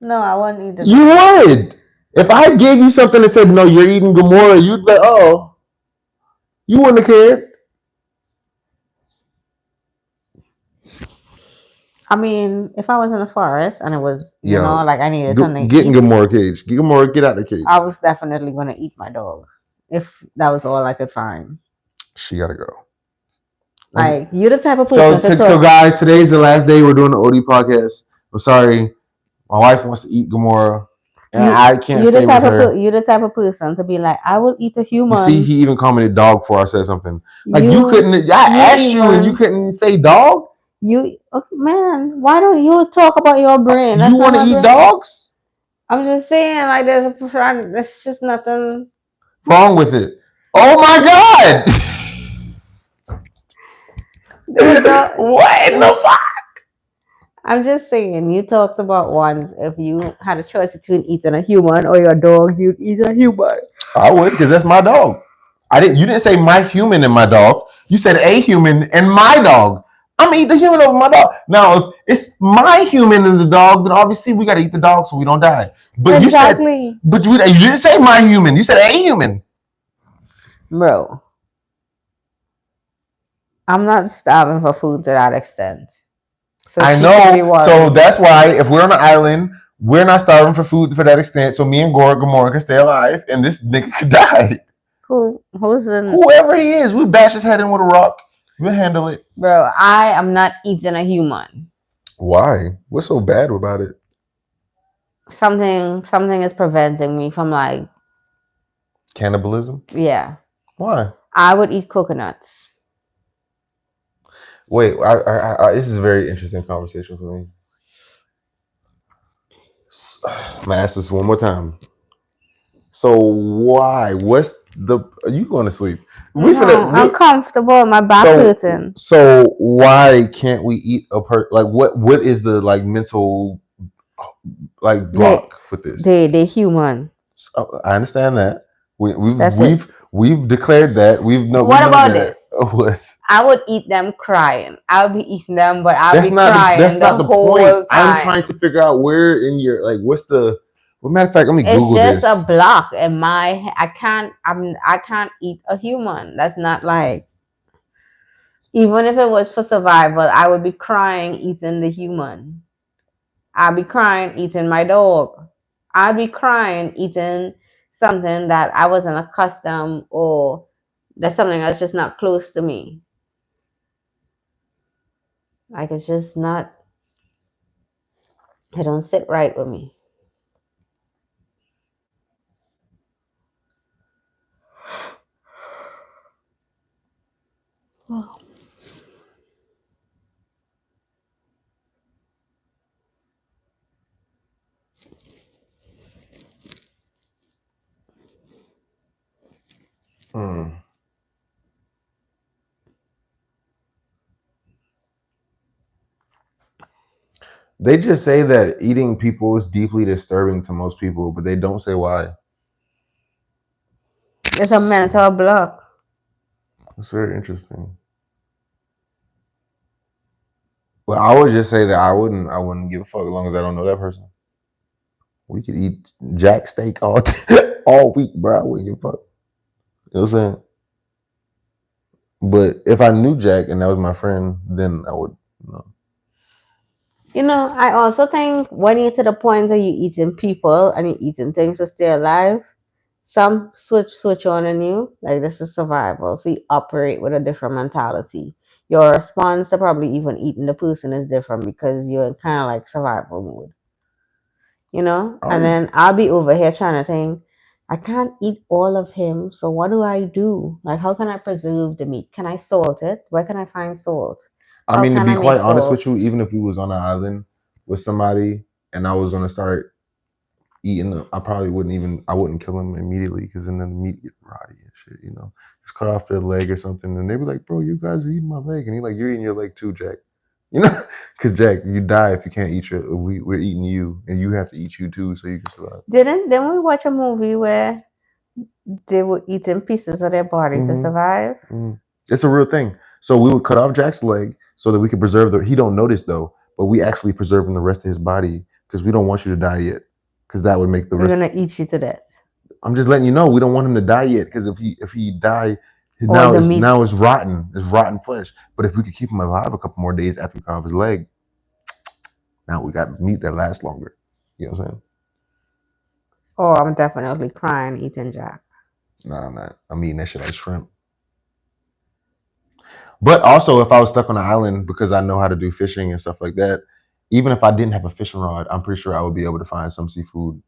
No, I won't eat the You dog. would. If I gave you something that said no, you're eating Gamora, you'd be like, oh, you wouldn't have cared. I mean, if I was in the forest and it was, Yo, like I needed something to get in eat, Gamora cage. Get Gamora, get out the cage. I was definitely gonna eat my dog if that was all I could find. She gotta go. Like you're the type of So, person to so talk. guys, today's the last day we're doing the OD podcast. I'm sorry, my wife wants to eat Gamora, and I can't stay with her. You're the type of person to be like, I will eat a You see, human. he even commented dog before I said something. Like you You couldn't. I you asked you, and you even couldn't say dog. you okay, man. Why don't you talk about your brain? You That's not want to my eat brain. dogs? I'm just saying, like there's just nothing. Wrong with it? Oh my god! The dog. What in the fuck? I'm just saying, you talked about once if you had a choice between eating a human or your dog, you'd eat a human. I would, because that's my dog. I didn't. You didn't say my human and my dog. You said a human and my dog. I'm gonna eat the human over my dog. Now, if it's my human and the dog, then obviously we gotta eat the dog so we don't die. But you said, Exactly. but you didn't say my human. You said a human. Bro, I'm not starving for food to that extent. So I she should be know. So worried. that's why if we're on an island, we're not starving for food for that extent. So me and Gamora can stay alive, and this nigga could die. Who's in Whoever he is, we bash his head in with a rock. We'll handle it. bro, I am not eating a human. Why? What's so bad about it? Something is preventing me from like Cannibalism? yeah. Why? I would eat coconuts. Wait, this is a very interesting conversation for me. I'm gonna ask this one more time. So why? What's the? Are you going to sleep? No, I'm comfortable. My back hurting. So why can't we eat a like what is the like mental like block for this? They human. So, I understand that. That's it. We've declared that. What about this? What? I would eat them crying. I would be eating them, but I'll That's be not crying that's not the the whole point. time. I'm trying to figure out where in your like what's the. Well, matter of fact, let me It's Google just this. a block in my. I can't eat a human. That's not like. Even if it was for survival, I would be crying eating the human. I'd be crying eating my dog. I'd be crying eating something that I wasn't accustomed or that's something that's just not close to me. Like it's just not. It don't sit right with me. Hmm. They just say that eating people is deeply disturbing to most people, but they don't say why. It's a mental block. It's very interesting. Well, I would just say that I wouldn't give a fuck as long as I don't know that person. We could eat jack steak all all week, bro. I wouldn't give a fuck. You know what I'm saying? But if I knew Jack and that was my friend, then I would. You know. I also think when you're to the point that you're eating people and you're eating things to stay alive, some switch on in you. Like this is survival. So you operate with a different mentality. Your response to probably even eating the person is different because you're in kind of like survival mode. I And would. then I'll be over here trying to think, I can't eat all of him. So what do I do? Like how can I preserve the meat? Can I salt it? Where can I find salt? I How mean, to can be I make quite honest with salt? you, even if we was on an island with somebody and I was gonna start eating them, I probably wouldn't even. I wouldn't kill them immediately because then the meat get rotty and shit. You know, just cut off their leg or something, and they'd be like, "Bro, you guys are eating my leg," and he like, "You're eating your leg too, Jack." You know, because Jack, you die if you can't eat your. We're eating you, and you have to eat you too, so you can survive. Didn't we watch a movie where they were eating pieces of their body to Mm-hmm. survive? Mm. It's a real thing. So we would cut off Jack's leg so that we could preserve the. He don't notice though, but we actually preserving the rest of his body because we don't want you to die yet, because that would make the We're rest. gonna eat you to death. I'm just letting you know we don't want him to die yet because if he die, Or now the is meat. now is rotten. It's rotten flesh. But if we could keep him alive a couple more days after we cut off his leg, now we got meat that lasts longer. You know what I'm saying? Oh, I'm definitely crying eating Jack. Nah, I'm not. I'm eating that shit like shrimp. But also, if I was stuck on an island because I know how to do fishing and stuff like that, even if I didn't have a fishing rod, I'm pretty sure I would be able to find some seafood,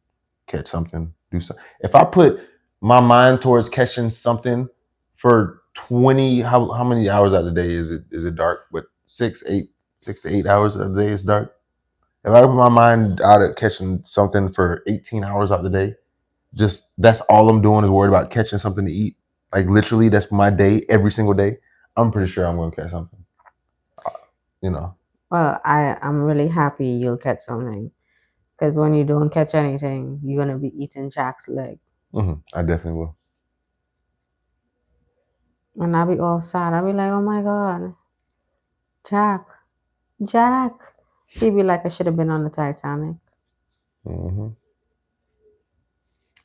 catch something, do something. If I put my mind towards catching something for 20, how many hours out of the day is it dark? But 6 to 8 of the day is dark. If I put my mind out at catching something for 18 hours out of the day, just that's all I'm doing is worried about catching something to eat. Like literally, that's my day every single day. I'm pretty sure I'm going to catch something. You know. Well, I'm really happy you'll catch something. Because when you don't catch anything, you're gonna be eating Jack's leg. I definitely will. And I'll be all sad. I'll be like, oh my god, Jack, Jack. He'd be like, I should have been on the Titanic. hmm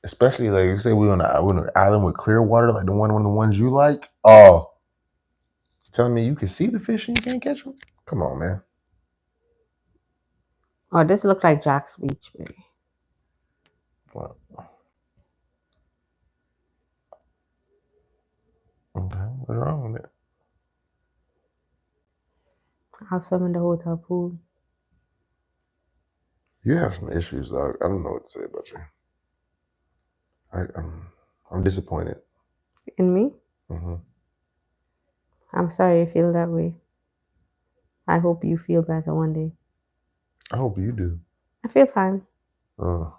Especially like you say, we're on an island with clear water, like one of the ones you like. Oh, you telling me you can see the fish and you can't catch them? Come on, man. Oh, this looked like Jack's beach, baby. Well, okay, what's wrong with it? I'll swim in the hotel pool. You have some issues, dog. I don't know what to say about you. I'm disappointed. In me? hmm I'm sorry you feel that way. I hope you feel better one day. I hope you do. I feel fine. Uh,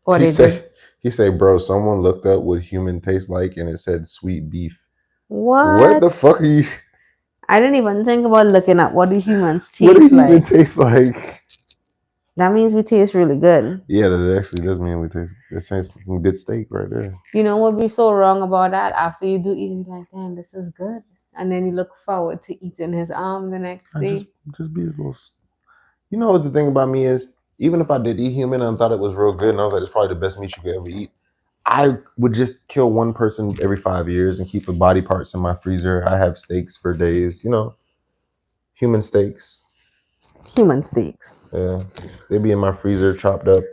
What he they say, did. he say, bro, someone looked up what human tastes like and it said sweet beef. What the What? fuck are you? I didn't even think about looking at what do humans What do taste human like. taste like? That means we taste really good. Yeah, that actually does mean we taste. That tastes some good steak right there. You know what be so wrong about that? After you do eat, you're like, damn, this is good. And then you look forward to eating his arm the next I day. just be as little. You know what the thing about me is? Even if I did eat human and thought it was real good, and I was like, it's probably the best meat you could ever eat. I would just kill one person every 5 years and keep the body parts in my freezer. I have steaks for days. You know, human steaks. Human steaks. Yeah, they be in my freezer, chopped up,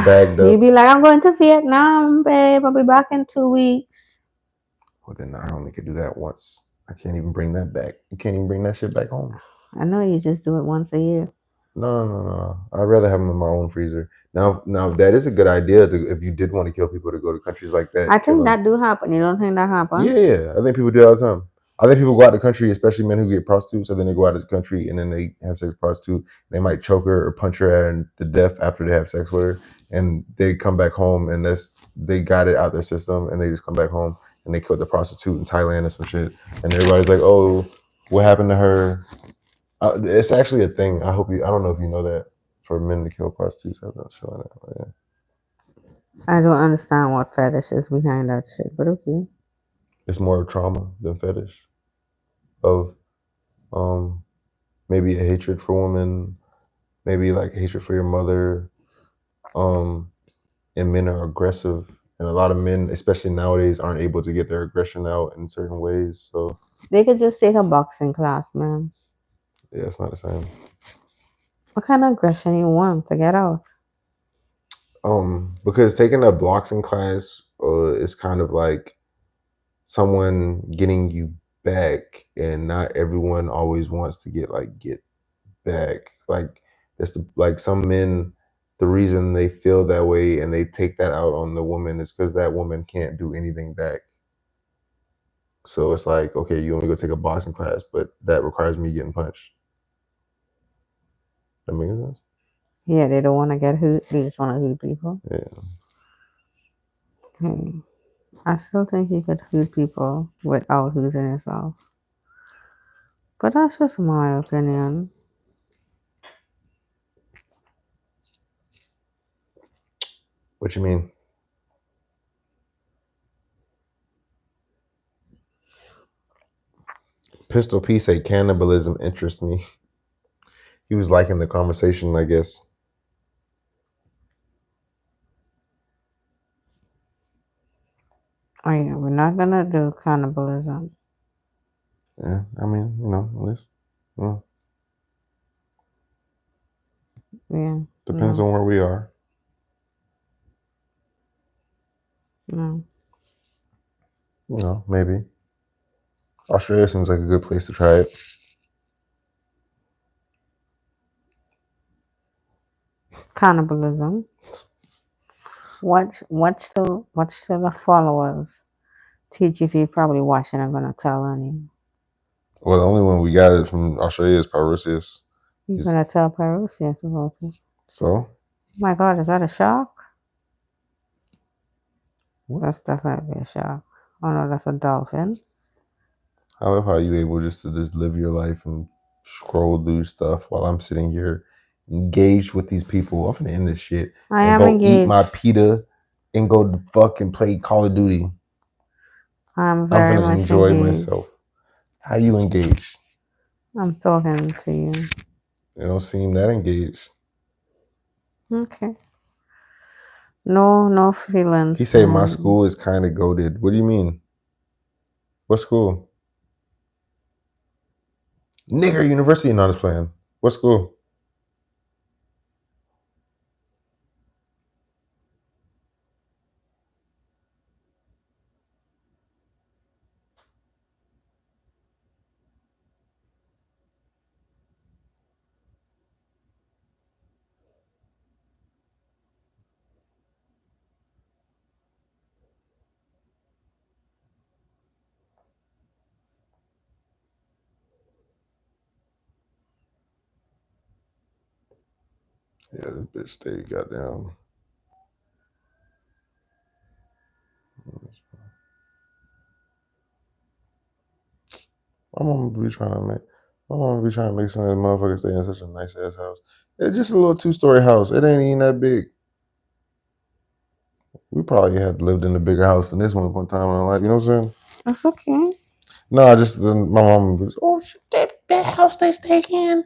bagged You up. be like, I'm going to Vietnam, babe. I'll be back in 2 weeks. Well, then I only could do that once. I can't even bring that back. You can't even bring that shit back home. I know you just do it once a year. No. I'd rather have them in my own freezer. Now that is a good idea if you did want to kill people to go to countries like that I and kill think them. that do happen. You don't think that Yeah, happen? yeah. I think people do it all the time. I think people go out the country, especially men who get prostitutes, and then they go out of the country and then they have sex with a prostitute. They might choke her or punch her to death after they have sex with her, and they come back home and they got it out their system, and they just come back home and they killed the prostitute in Thailand or some shit, and everybody's like, "Oh, what happened to her?" It's actually a thing. I don't know if you know that for men to kill prostitutes. I'm not sure that. Yeah. I don't understand what fetish is behind that shit, but okay. It's more trauma than fetish of um maybe a hatred for women, maybe like hatred for your mother. Um, and men are aggressive, and a lot of men, especially nowadays, aren't able to get their aggression out in certain ways. So They could just take a boxing class, man. yeah, it's not the same. What kind of aggression you want to get out? Because taking a boxing class is kind of like someone getting you back, and not everyone always wants to get back. Like that's like some men, the reason they feel that way and they take that out on the woman is because that woman can't do anything back. So it's like, okay, you want me to go take a boxing class, but that requires me getting punched. That makes sense. Yeah, they don't want to get hoot. They just want to hoot people. Yeah. Hmm. I still think you could hoot people without hooting yourself. But that's just my opinion. What you mean? Pistol P say cannibalism interests me. He was liking the conversation, I guess. Oh yeah, we're not gonna do cannibalism. Yeah, I mean, at least well, Yeah, depends no, on where we are. no. Maybe Australia seems like a good place to try it. Cannibalism. Watch till the followers. TGV probably watching and gonna tell on you. Well, the only one we got is from Australia is Parisius. You're He's gonna tell Perusians about it. so My God, is that a shark? what? That's definitely a shark. Oh no, that's a dolphin. I love how you able just to just live your life and scroll through stuff while I'm sitting here engaged with these people. I'm gonna end this shit I and am go eat engaged. my pita and go to fucking play Call of Duty. I'm I'm very gonna much enjoy engaged. myself. How you engaged? I'm talking to you. You don't seem that engaged. Okay. No, no He feelings, say my man. school is kind of goaded. What do you mean? What school? Nigger University, not his plan. What school? Yeah, this bitch stay goddamn. My mama be trying to make. My mama be trying to make some of the motherfuckers stay in such a nice ass house. It's just a little 2-story house. It ain't even that big. We probably had lived in a bigger house than this one time in our life. You know what I'm saying? That's okay. No, I just my mom was, oh shit, that house they stay in.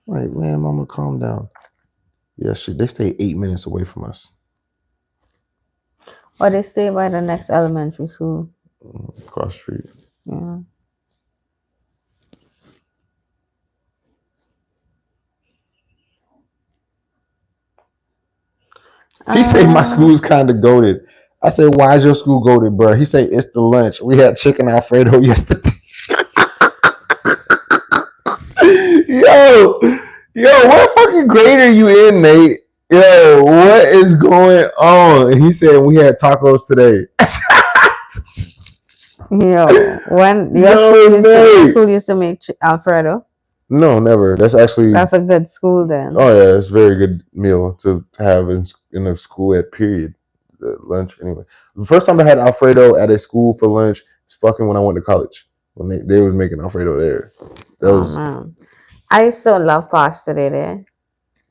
Like, man, mama, calm down. Yeah, shit, they stay 8 minutes away from us. Or they stay by the next elementary school. Across the street. Yeah. He say my Uh, school's kind of goaded. I said, why is your school goaded, bro? He say it's the lunch. We had chicken Alfredo yesterday. yo, what fucking grade are you in, Nate? Yo, what is going on? He said we had tacos today. Yo, when No, your Nate. school used to make Alfredo. No, never. That's actually. That's a good school then. Oh yeah, it's a very good meal to have in a school at period. Lunch anyway. The first time I had Alfredo at a school for lunch was fucking when I went to college. When they was making Alfredo there. That Oh was man, I still love pasta there.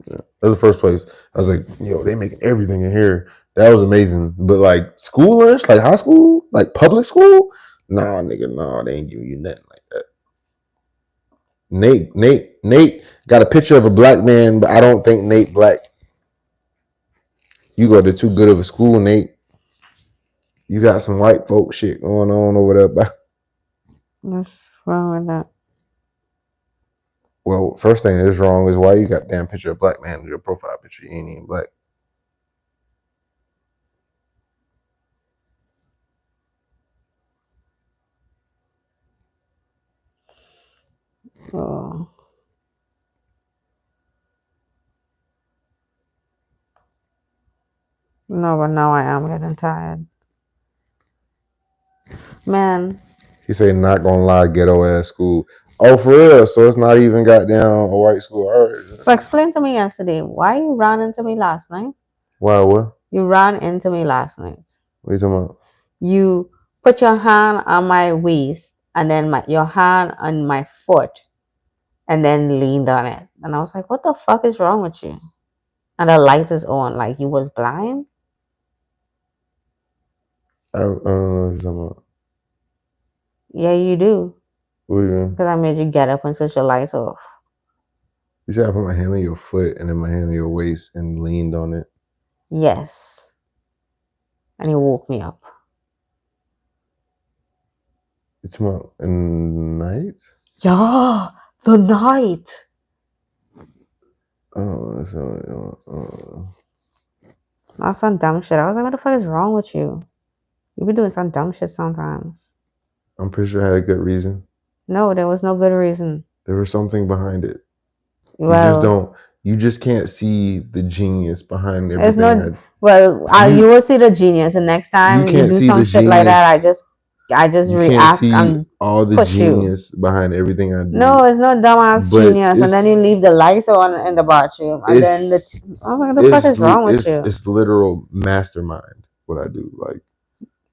yeah, that was the first place. I was like, yo, they make everything in here. That was amazing. But like school lunch, like high school, like public school, nah, nigga, nah, they ain't giving you nothing like that. Nate got a picture of a black man, but I don't think Nate black. You go to too good of a school, Nate. You got some white folk shit going on over there. What's wrong with that? Well, first thing that is wrong is why you got damn picture of a black man in your profile picture. You ain't even black. Oh. No, but now I am getting tired. Man. He said, not gonna lie, ghetto ass school. Oh, for real? So it's not even goddamn a white school. All right. So explain to me yesterday, why you ran into me last night? Why, what? You ran into me last night. What are you talking about? You put your hand on my waist and then your hand on my foot and then leaned on it. And I was like, what the fuck is wrong with you? And the light is on, like you was blind? I don't know what you're talking about. Yeah, you do. What are you doing? Because I made you get up and switch the lights off. You said I put my hand on your foot and then my hand on your waist and leaned on it. Yes. And he woke me up. You talking about in the night? Yeah, the night. Oh, so, That's some dumb shit. I was like, what the fuck is wrong with you? You be doing some dumb shit sometimes. I'm pretty sure I had a good reason. No, there was no good reason. There was something behind it. Well, you just can't see the genius behind it's everything. not. You will see the genius, and next You time you can't do see some the shit like that, genius. I just You can't react see and all the push you. genius behind everything I do. No, it's not dumbass But genius, and then you leave the lights on in the bathroom, and then oh my god, the fuck is wrong with you? It's literal mastermind what I do. Like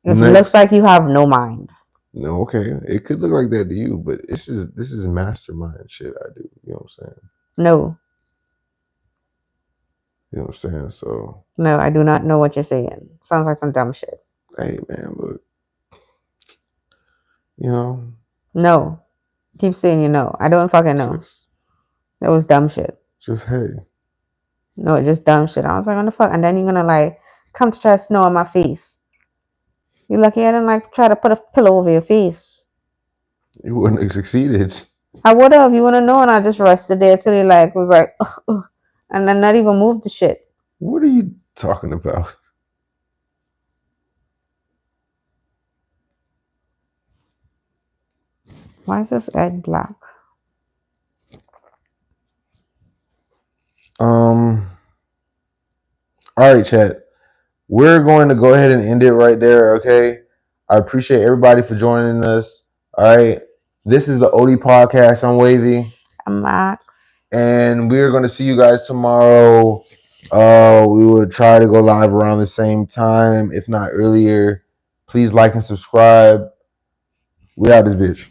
It looks like you have no mind. No, okay, it could look like that to you, but this is mastermind shit I do. You know what I'm saying? No. You know what I'm saying? So no, I do not know what you're saying. Sounds like some dumb shit. Hey man, look, you know. No. Keep saying you know. I don't fucking know. That was dumb shit. Just hey. No, just dumb shit. I was like, what the fuck? And then you're gonna like come to try to snow on my face. You're lucky I didn't like try to put a pillow over your face. You wouldn't have succeeded. I would have. You wanna know? And I just rested there till he like was like, and then not even moved the shit. What are you talking about? Why is this egg black? All right, chat. We're going to go ahead and end it right there, okay? I appreciate everybody for joining us. All right. This is the OD podcast. I'm Wavy. I'm Max. And we're going to see you guys tomorrow. We will try to go live around the same time, if not earlier. Please like and subscribe. We out this bitch.